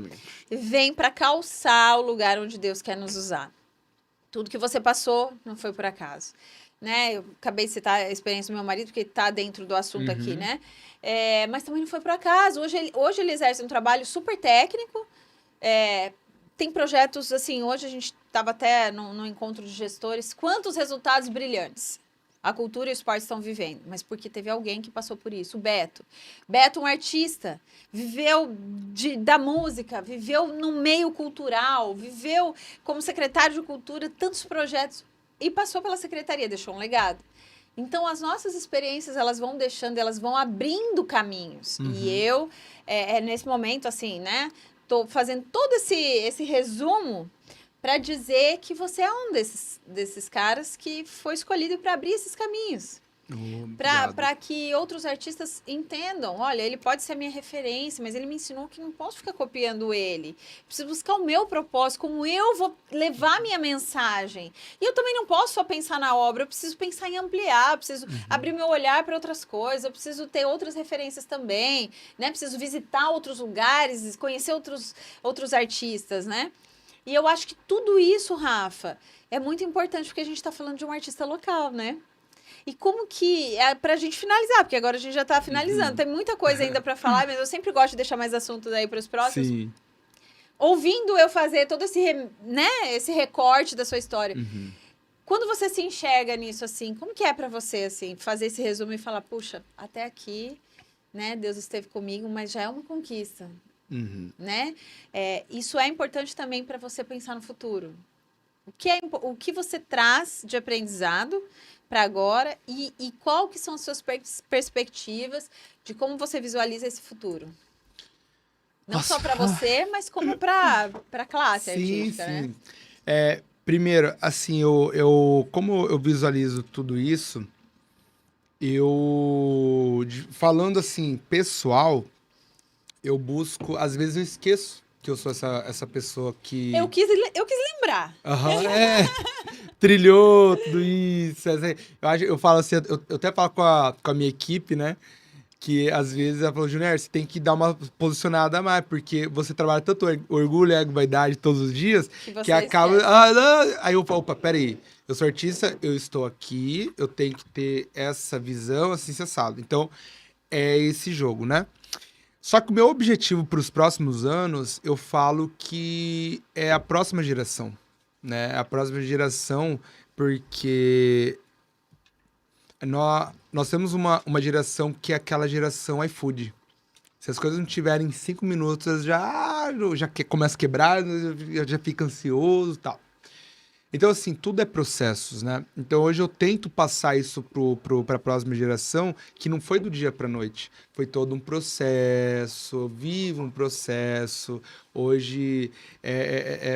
vem para calçar o lugar onde Deus quer nos usar. Tudo que você passou não foi por acaso. Né? Eu acabei de citar a experiência do meu marido, porque está dentro do assunto aqui, né? Mas também não foi por acaso. Hoje ele exerce um trabalho super técnico. Tem projetos, assim, hoje a gente estava até no encontro de gestores. Quantos resultados brilhantes a cultura e o esporte estão vivendo, mas porque teve alguém que passou por isso. O Beto, um artista, viveu da música, viveu no meio cultural, viveu como secretário de cultura, tantos projetos, e passou pela secretaria, deixou um legado. Então, as nossas experiências, elas vão deixando, elas vão abrindo caminhos. E eu, nesse momento, assim, né, tô fazendo todo esse resumo para dizer que você é um desses caras que foi escolhido para abrir esses caminhos. Para que outros artistas entendam, olha, ele pode ser a minha referência, mas ele me ensinou que não posso ficar copiando ele. Preciso buscar o meu propósito, como eu vou levar a minha mensagem. E eu também não posso só pensar na obra, eu preciso pensar em ampliar, eu preciso abrir meu olhar para outras coisas, eu preciso ter outras referências também, né? Preciso visitar outros lugares, conhecer outros artistas, né? E eu acho que tudo isso, Rafa, é muito importante porque a gente está falando de um artista local, né? E como que... para a gente finalizar, porque agora a gente já está finalizando. Tem muita coisa ainda para falar, mas eu sempre gosto de deixar mais assuntos aí para os próximos. Sim. ouvindo eu fazer todo esse, né, esse recorte da sua história. Quando você se enxerga nisso, assim, como que é pra você, assim, fazer esse resumo e falar, puxa, até aqui, né, Deus esteve comigo, mas já é uma conquista, né? Isso é importante também para você pensar no futuro. O que você traz de aprendizado para agora e qual que são as suas perspectivas de como você visualiza esse futuro? Não só para você, mas como para a classe artística, sim. né? Primeiro, assim, como eu visualizo tudo isso, falando assim, pessoal, eu busco, às vezes eu esqueço que eu sou essa pessoa que... Eu quis lembrar. Trilhou tudo isso. Eu falo assim, eu até falo com a minha equipe, né? Que às vezes ela falou, Junior, você tem que dar uma posicionada a mais, porque você trabalha tanto orgulho, ego, vaidade todos os dias, que acaba... Aí eu falo, opa, peraí, eu sou artista, eu estou aqui, eu tenho que ter essa visão, assim, assado. Então, é esse jogo, né? Só que o meu objetivo para os próximos anos, eu falo que é a próxima geração, né? A próxima geração, porque... Nós temos uma geração que é aquela geração iFood. Se as coisas não tiverem 5 minutos, já começa a quebrar, já fica ansioso e tal. Então, assim, tudo é processos, né? Então, hoje eu tento passar isso para a próxima geração, que não foi do dia para a noite. Foi todo um processo, vivo um processo. Hoje,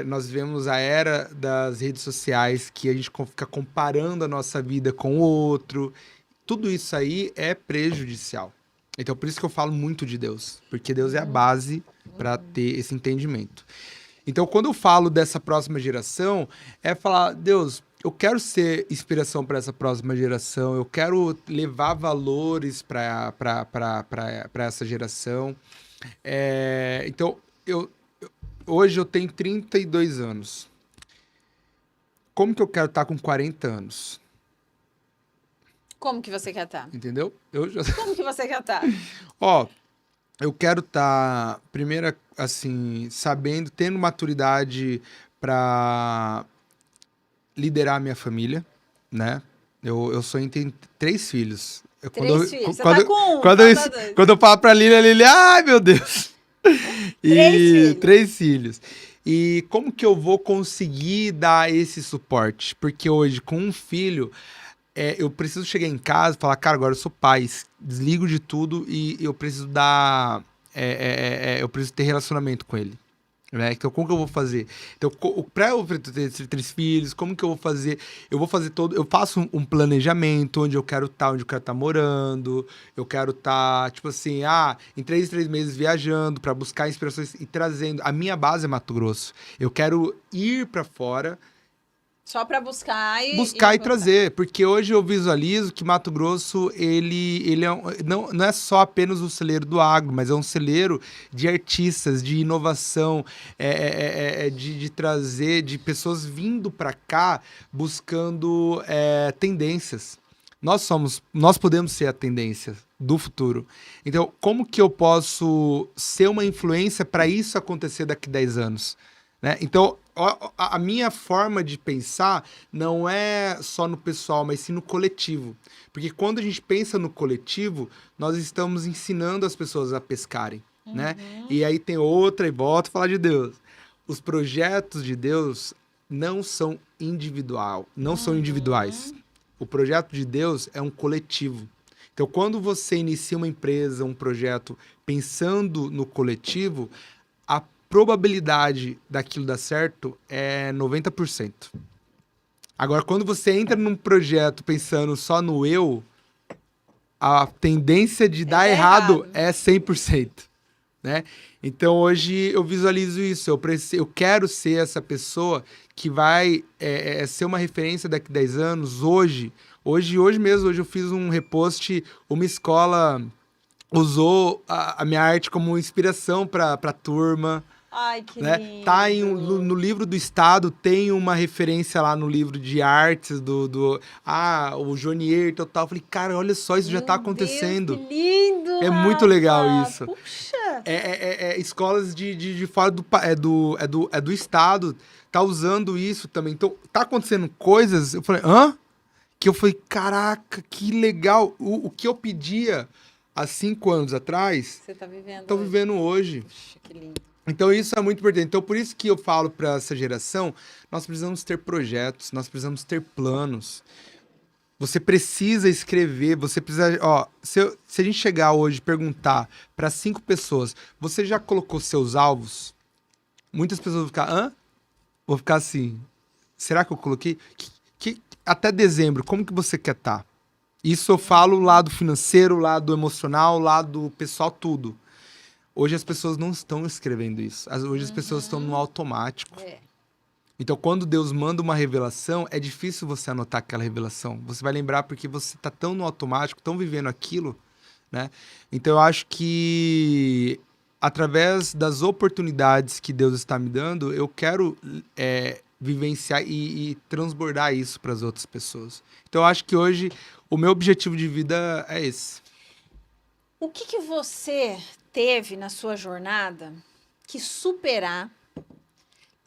nós vemos a era das redes sociais, que a gente fica comparando a nossa vida com o outro. Tudo isso aí é prejudicial. Então, por isso que eu falo muito de Deus. Porque Deus é a base para ter esse entendimento. Então, quando eu falo dessa próxima geração, é falar, Deus, eu quero ser inspiração para essa próxima geração, eu quero levar valores para essa geração. Então, hoje eu tenho 32 anos. Como que eu quero estar com 40 anos? Como que você quer estar? Entendeu? Como que você quer estar? Eu quero estar, primeiro, assim, sabendo, tendo maturidade para liderar a minha família, né? Eu sonho em ter 3 filhos. Três filhos? Você tá com um, quando eu falo pra Lili, ai, meu Deus! 3 filhos. E como que eu vou conseguir dar esse suporte? Porque hoje, com um filho... eu preciso chegar em casa e falar, cara, agora eu sou pai, desligo de tudo e eu preciso dar... eu preciso ter relacionamento com ele. Né? Então, como que eu vou fazer? Então, para eu ter 3 filhos, como que eu vou fazer? Eu faço um planejamento onde eu quero estar morando, eu quero estar, tipo assim, em 3 meses viajando para buscar inspirações e trazendo. A minha base é Mato Grosso. Eu quero ir para fora. Só para buscar e trazer, porque hoje eu visualizo que Mato Grosso, ele não é só apenas um celeiro do agro, mas é um celeiro de artistas, de inovação, de trazer, de pessoas vindo para cá buscando tendências. Nós podemos ser a tendência do futuro. Então, como que eu posso ser uma influência para isso acontecer daqui a 10 anos? Né? Então, a minha forma de pensar não é só no pessoal, mas sim no coletivo. Porque quando a gente pensa no coletivo, nós estamos ensinando as pessoas a pescarem. Né? E aí tem outra, e volto a falar de Deus. Os projetos de Deus não são individuais. O projeto de Deus é um coletivo. Então, quando você inicia uma empresa, um projeto, pensando no coletivo, a probabilidade daquilo dar certo é 90%. Agora, quando você entra num projeto pensando só no eu, a tendência de dar errado é 100%. Né? Então, hoje eu visualizo isso. Eu quero ser essa pessoa que vai ser uma referência daqui a 10 anos. Hoje mesmo eu fiz um repost, uma escola usou a minha arte como inspiração para a turma. Ai, que né? lindo. Tá no livro do Estado, tem uma referência lá no livro de artes o Jonier e tal. Falei, cara, olha só, isso já tá acontecendo. Deus, que lindo, É muito legal isso. Puxa! fora. Escolas de fora do estado, tá usando isso também. Então, tá acontecendo coisas, eu falei, hã? Que eu falei, caraca, que legal. O que eu pedia há 5 anos atrás, Você tá vivendo tô hoje. vivendo hoje. Puxa, que lindo. Então, isso é muito importante. Então, por isso que eu falo para essa geração, nós precisamos ter projetos, nós precisamos ter planos. Você precisa escrever, você precisa... Ó, se a gente chegar hoje e perguntar para 5 pessoas, você já colocou seus alvos? Muitas pessoas vão ficar, hã? Vou ficar assim, será que eu coloquei? Até dezembro, como que você quer estar? Isso eu falo lado financeiro, lado emocional, lado pessoal, tudo. Hoje as pessoas não estão escrevendo isso. Hoje as pessoas estão no automático. Então, quando Deus manda uma revelação, é difícil você anotar aquela revelação. Você vai lembrar porque você está tão no automático, tão vivendo aquilo, né? Então, eu acho que através das oportunidades que Deus está me dando, eu quero vivenciar e transbordar isso para as outras pessoas. Então, eu acho que hoje o meu objetivo de vida é esse. O que você teve na sua jornada que superar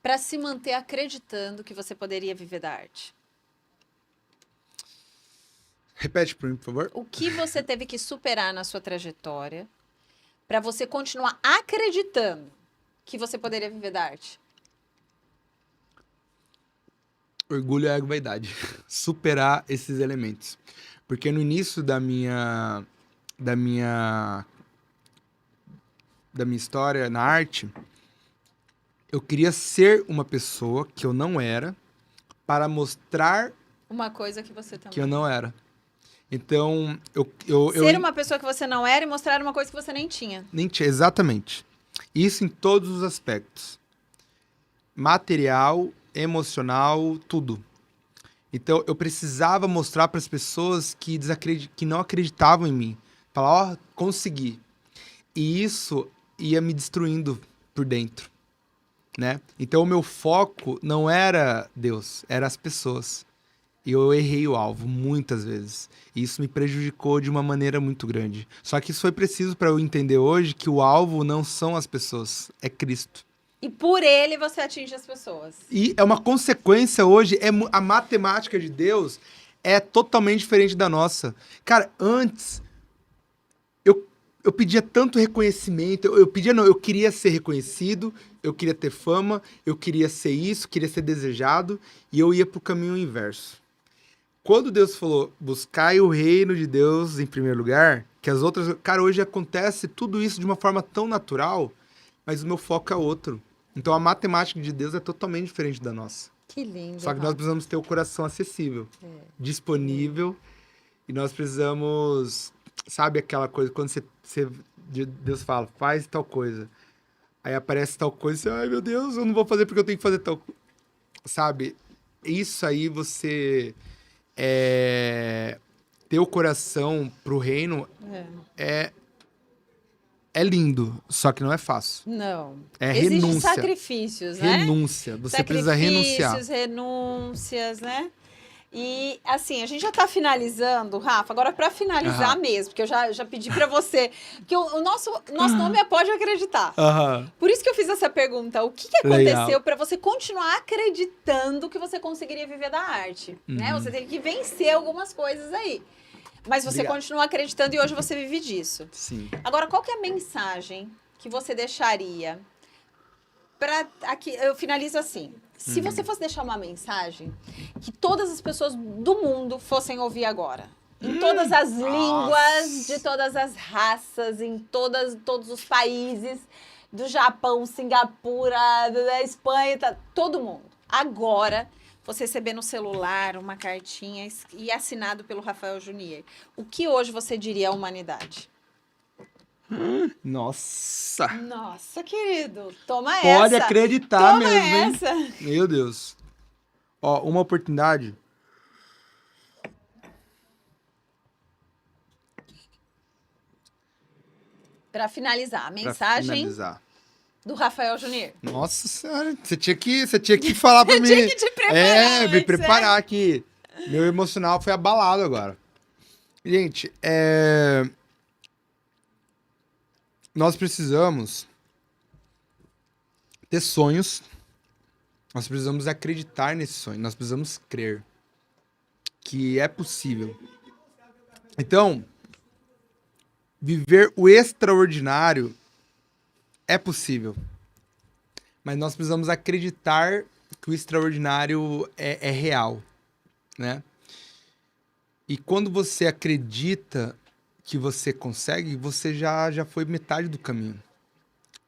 para se manter acreditando que você poderia viver da arte? Repete para mim, por favor. O que você teve que superar na sua trajetória para você continuar acreditando que você poderia viver da arte? Orgulho, ego e vaidade. Superar esses elementos. Porque no início da minha história na arte, eu queria ser uma pessoa que eu não era para mostrar Uma coisa que você também... que eu não era. Então, Ser uma pessoa que você não era e mostrar uma coisa que você nem tinha. Nem tinha, exatamente. Isso em todos os aspectos. Material, emocional, tudo. Então, eu precisava mostrar para as pessoas que não acreditavam em mim. Falar, ó, consegui. E isso ia me destruindo por dentro, né? Então, o meu foco não era Deus, era as pessoas. E eu errei o alvo muitas vezes. E isso me prejudicou de uma maneira muito grande. Só que isso foi preciso para eu entender hoje que o alvo não são as pessoas, é Cristo. E por ele você atinge as pessoas. E é uma consequência hoje, a matemática de Deus é totalmente diferente da nossa. Cara, antes, eu pedia tanto reconhecimento, eu queria ser reconhecido, eu queria ter fama, eu queria ser isso, queria ser desejado, e eu ia pro caminho inverso. Quando Deus falou, buscai o reino de Deus em primeiro lugar, que as outras... Cara, hoje acontece tudo isso de uma forma tão natural, mas o meu foco é outro. Então, a matemática de Deus é totalmente diferente da nossa. Que lindo. Só que nós precisamos ter o coração acessível, disponível, e nós precisamos... Sabe aquela coisa, quando Deus fala, faz tal coisa, aí aparece tal coisa, e você, ai meu Deus, eu não vou fazer porque eu tenho que fazer tal coisa. Sabe, isso aí você... ter o coração pro reino é lindo, só que não é fácil. Não. É Existem renúncia. sacrifícios, né? Renúncia. Você precisa renunciar. Sacrifícios, renúncias, né? E, assim, a gente já tá finalizando, Rafa. Agora, para finalizar mesmo, porque eu já pedi para você, que o nosso nome é Pode Acreditar. Por isso que eu fiz essa pergunta. O que aconteceu para você continuar acreditando que você conseguiria viver da arte? Né? Você teve que vencer algumas coisas aí. Mas você continua acreditando e hoje você vive disso. Sim. Agora, qual que é a mensagem que você deixaria para aqui? Eu finalizo assim. Se você fosse deixar uma mensagem que todas as pessoas do mundo fossem ouvir agora, em todas as línguas, de todas as raças, em todos os países, do Japão, Singapura, da Espanha, todo mundo. Agora, você receber no celular uma cartinha e assinado pelo Rafael Junier. O que hoje você diria à humanidade? Nossa! Nossa, querido, toma essa. Pode acreditar toma mesmo, hein? essa. Meu Deus. Ó, uma oportunidade. Para finalizar, a mensagem do Rafael Junier. Nossa senhora, você tinha que falar pra mim. Eu tinha que te preparar. Me preparar aqui. Meu emocional foi abalado agora. Gente, nós precisamos ter sonhos, nós precisamos acreditar nesse sonho, nós precisamos crer que é possível. Então, viver o extraordinário é possível, mas nós precisamos acreditar que o extraordinário é real, né? E quando você acredita que você consegue, você já foi metade do caminho.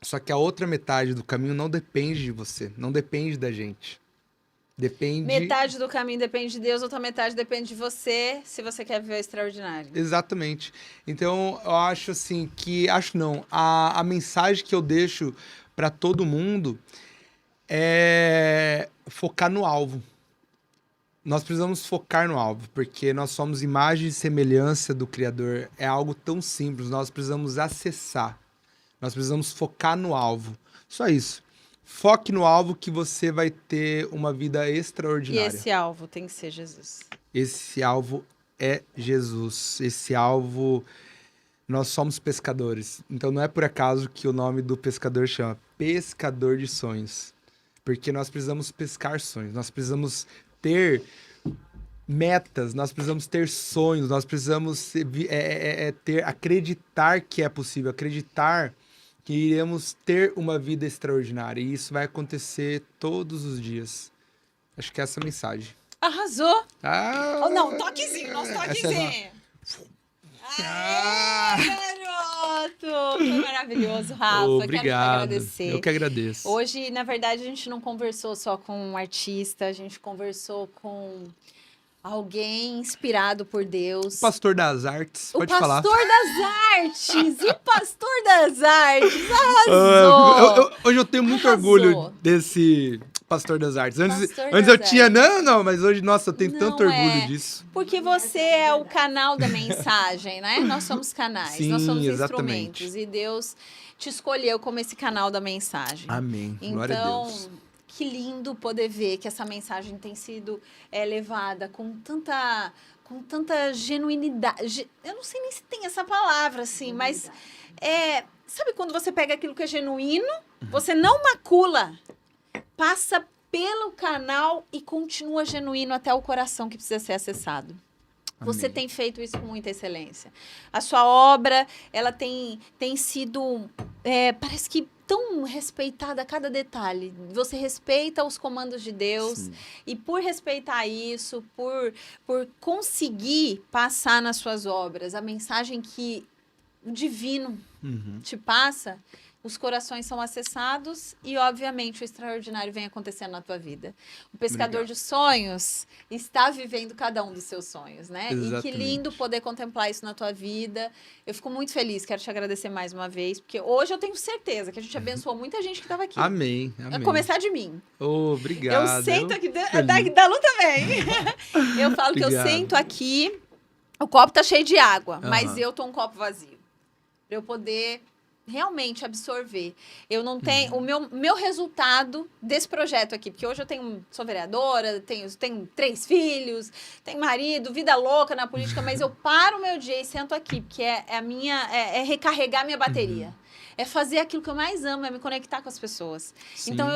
Só que a outra metade do caminho não depende de você, não depende da gente. Depende... Metade do caminho depende de Deus, outra metade depende de você, se você quer viver o extraordinário. Exatamente. Então, eu acho assim que... Acho não. A mensagem que eu deixo para todo mundo é focar no alvo. Nós precisamos focar no alvo, porque nós somos imagem e semelhança do Criador. É algo tão simples, nós precisamos acessar. Nós precisamos focar no alvo. Só isso. Foque no alvo que você vai ter uma vida E extraordinária. esse alvo tem que ser Jesus. Esse alvo é Jesus. Esse alvo... Nós somos pescadores. Então não é por acaso que o nome do pescador chama Pescador de Sonhos. Porque nós precisamos pescar sonhos. Nós precisamos ter metas, nós precisamos ter sonhos, nós precisamos acreditar que é possível, acreditar que iremos ter uma vida extraordinária. E isso vai acontecer todos os dias. Acho que é essa a mensagem. Arrasou! Ah, Oh, não, toquezinho, nosso toquezinho. Aê, garoto! Foi maravilhoso, Rafa. Quero te obrigado. agradecer. Eu que agradeço. Hoje, na verdade, a gente não conversou só com um artista, a gente conversou com alguém inspirado por Deus. O pastor das artes, O pode falar. pastor das artes! O pastor das artes! Arrasou! Hoje eu tenho muito Arrasou. orgulho desse pastor das artes. Antes Pastor eu das tinha, artes. não, mas hoje, nossa, eu tenho Não tanto orgulho é. disso. Porque você é o canal da mensagem, né? Nós somos canais, Sim, nós somos exatamente. instrumentos. E Deus te escolheu como esse canal da mensagem. Amém. Glória a Então, Deus. que lindo poder ver que essa mensagem tem sido levada com tanta genuinidade. Eu não sei nem se tem essa palavra, assim, mas sabe quando você pega aquilo que é genuíno, você não macula, passa pelo canal e continua genuíno até o coração que precisa ser acessado. Você Amém. tem feito isso com muita excelência. A sua obra, ela tem sido, parece que tão respeitada a cada detalhe. Você respeita os comandos de Deus. Sim. E por respeitar isso, por conseguir passar nas suas obras a mensagem que o divino Uhum. te passa, os corações são acessados e, obviamente, o extraordinário vem acontecendo na tua vida. O pescador Obrigado. de sonhos está vivendo cada um dos seus sonhos, né? E que Exatamente. lindo poder contemplar isso na tua vida. Eu fico muito feliz, quero te agradecer mais uma vez, porque hoje eu tenho certeza que a gente abençoou muita gente que estava aqui. Amém. A Amém. começar de mim. Obrigado. Eu sento aqui, feliz. da Lu também. Eu falo que eu Obrigado. sento aqui, o copo tá cheio de água, mas Aham. eu tô um copo vazio. Pra eu poder realmente absorver. Eu não tenho... O meu resultado desse projeto aqui, porque hoje eu sou vereadora, tenho 3 filhos, tenho marido, vida louca na política, mas eu paro o meu dia e sento aqui, porque é recarregar minha bateria. É fazer aquilo que eu mais amo, é me conectar com as pessoas. Sim. Então,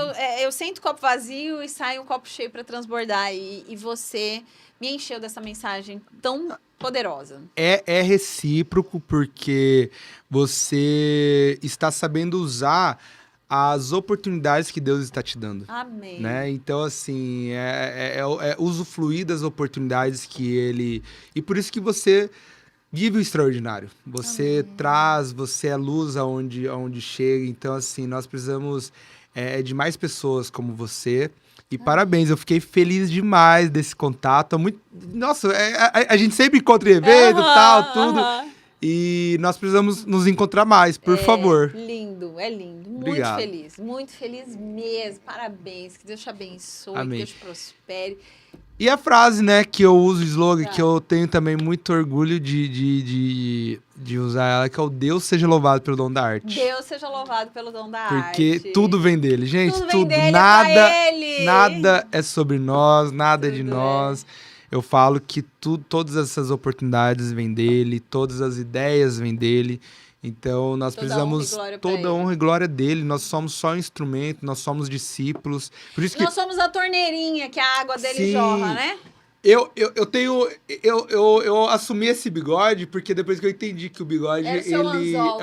eu sento copo vazio e saio um copo cheio para transbordar. E você me encheu dessa mensagem tão poderosa. É recíproco porque você está sabendo usar as oportunidades que Deus está te dando. Amém. Né? Então, assim, usufruir das oportunidades que Ele... E por isso que você vive o extraordinário. Você traz, você é luz aonde chega. Então, assim, nós precisamos de mais pessoas como você. E parabéns, eu fiquei feliz demais desse contato. Nossa, a gente sempre encontra em evento, tal, tudo. E nós precisamos nos encontrar mais, por favor. Lindo, é lindo. Obrigado. Muito feliz mesmo. Parabéns, que Deus te abençoe, Amém. que Deus te prospere. E a frase, né, que eu uso, o slogan, Tá. que eu tenho também muito orgulho de usar ela, que é o Deus seja louvado pelo dom da arte. Deus seja louvado pelo dom da Porque arte. tudo vem dele, gente, Tudo tudo. vem dele, Nada, é pra ele. nada é sobre nós, nada é de Tudo nós. Eu falo que todas essas oportunidades vêm dele, todas as ideias vêm dele. Então, nós precisamos toda honra e glória dele. Nós somos só um instrumento, nós somos discípulos. Por isso que... Nós somos a torneirinha que a água dele jorra, né? Eu assumi esse bigode porque depois que eu entendi que o bigode, ele é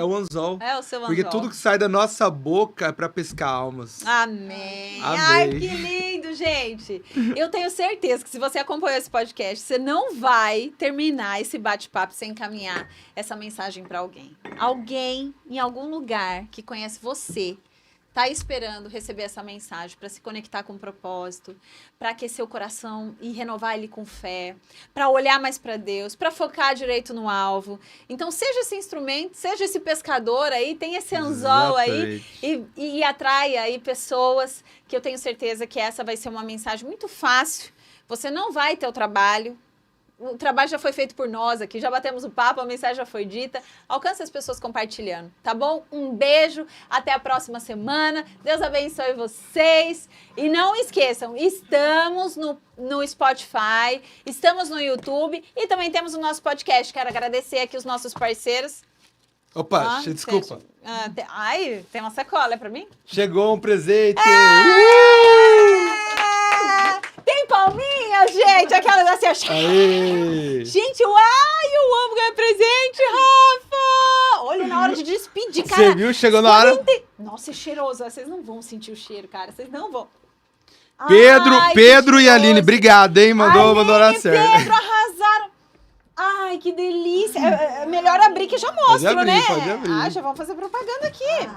o anzol. É o seu anzol. Porque tudo que sai da nossa boca é pra pescar almas. Amém. Amém. Ai, que lindo, gente. Eu tenho certeza que se você acompanhou esse podcast, você não vai terminar esse bate-papo sem encaminhar essa mensagem pra alguém. Alguém, em algum lugar, que conhece você, tá esperando receber essa mensagem para se conectar com o propósito, para aquecer o coração e renovar ele com fé, para olhar mais para Deus, para focar direito no alvo. Então, seja esse instrumento, seja esse pescador aí, tem esse anzol aí e atraia aí pessoas que eu tenho certeza que essa vai ser uma mensagem muito fácil. Você não vai ter o trabalho. O trabalho já foi feito por nós aqui, já batemos o papo, a mensagem já foi dita. Alcance as pessoas compartilhando, tá bom? Um beijo, até a próxima semana. Deus abençoe vocês. E não esqueçam, estamos no Spotify, estamos no YouTube e também temos o nosso podcast. Quero agradecer aqui os nossos parceiros. Opa, desculpa. Tem uma sacola pra mim? Chegou um presente! Tem palminha, gente! Aquelas assim, Aê. Gente, eu amo ganhar presente, Rafa! Olha, na hora de despedir, cara. Você viu? Chegou na hora. Nossa, é cheiroso. Vocês não vão sentir o cheiro, cara. Vocês não vão. Pedro e Aline, obrigado, hein? Mandou hora certa. Pedro, arrasaram. Ai, que delícia. É melhor abrir que já mostro, né? Pode abrir. Já vamos fazer propaganda aqui.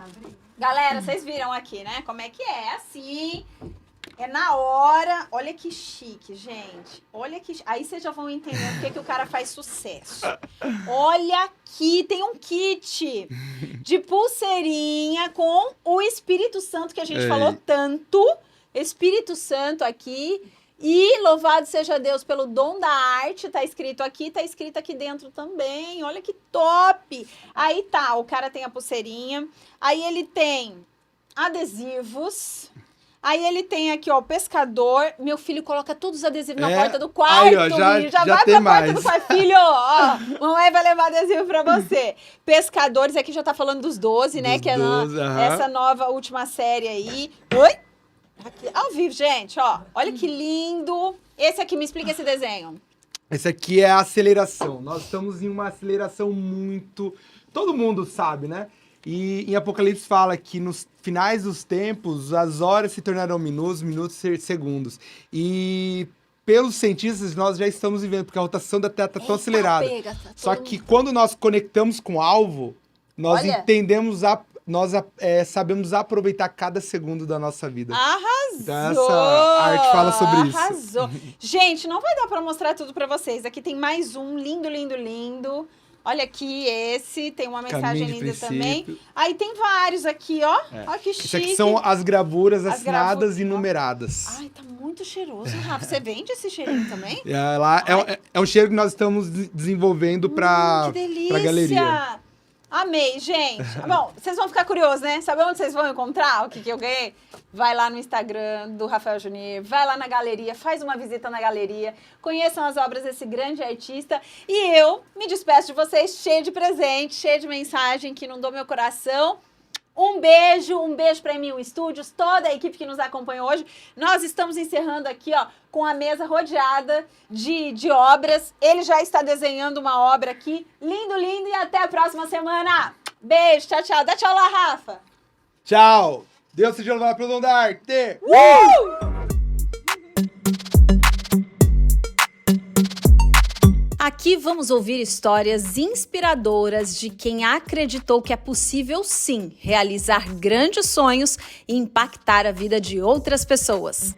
Galera, vocês viram aqui, né? Como é que é? Assim... É na hora. Olha que chique, gente. Olha que... Aí vocês já vão entender porque que o cara faz sucesso. Olha aqui, tem um kit de pulseirinha com o Espírito Santo, que a gente falou tanto. Espírito Santo aqui. E louvado seja Deus pelo dom da arte. Tá escrito aqui dentro também. Olha que top. Aí tá, o cara tem a pulseirinha. Aí ele tem adesivos... Aí ele tem aqui, ó, o pescador. Meu filho coloca todos os adesivos na porta do quarto. Aí, ó, já vai tem pra porta do quarto. Filho, ó, mamãe vai levar adesivo pra você. Pescadores, aqui já tá falando dos 12, né? Que é essa nova última série aí. Oi? Aqui, ao vivo, gente, ó. Olha que lindo. Esse aqui, me explica esse desenho. Esse aqui é a aceleração. Nós estamos em uma aceleração muito... Todo mundo sabe, né? E em Apocalipse fala que nos finais dos tempos, as horas se tornarão minutos ser segundos. E pelos cientistas, nós já estamos vivendo, porque a rotação da Terra está tão acelerada. Só que quando nós conectamos com o alvo, nós entendemos, nós sabemos aproveitar cada segundo da nossa vida. Arrasou! Então essa arte fala sobre isso. Arrasou! Gente, não vai dar para mostrar tudo para vocês. Aqui tem mais um lindo, lindo, lindo. Olha aqui, esse tem uma mensagem linda também. Aí tem vários aqui, ó. Olha que chique. Isso aqui são as gravuras assinadas e numeradas. Ai, tá muito cheiroso, Rafa. Você vende esse cheirinho também? É um cheiro que nós estamos desenvolvendo pra galeria. Amei, gente. Bom, vocês vão ficar curiosos, né? Sabe onde vocês vão encontrar o que eu ganhei? Vai lá no Instagram do Rafael Junier, vai lá na galeria, faz uma visita na galeria, conheçam as obras desse grande artista. E eu me despeço de vocês cheio de presente, cheio de mensagem que inundou meu coração. Um beijo para M1 Studios, toda a equipe que nos acompanhou hoje. Nós estamos encerrando aqui, ó, com a mesa rodeada de obras. Ele já está desenhando uma obra aqui. Lindo, lindo, e até a próxima semana. Beijo, tchau, tchau. Dá tchau lá, Rafa. Tchau. Deus seja louvado pelo dom da arte. Aqui vamos ouvir histórias inspiradoras de quem acreditou que é possível, sim, realizar grandes sonhos e impactar a vida de outras pessoas.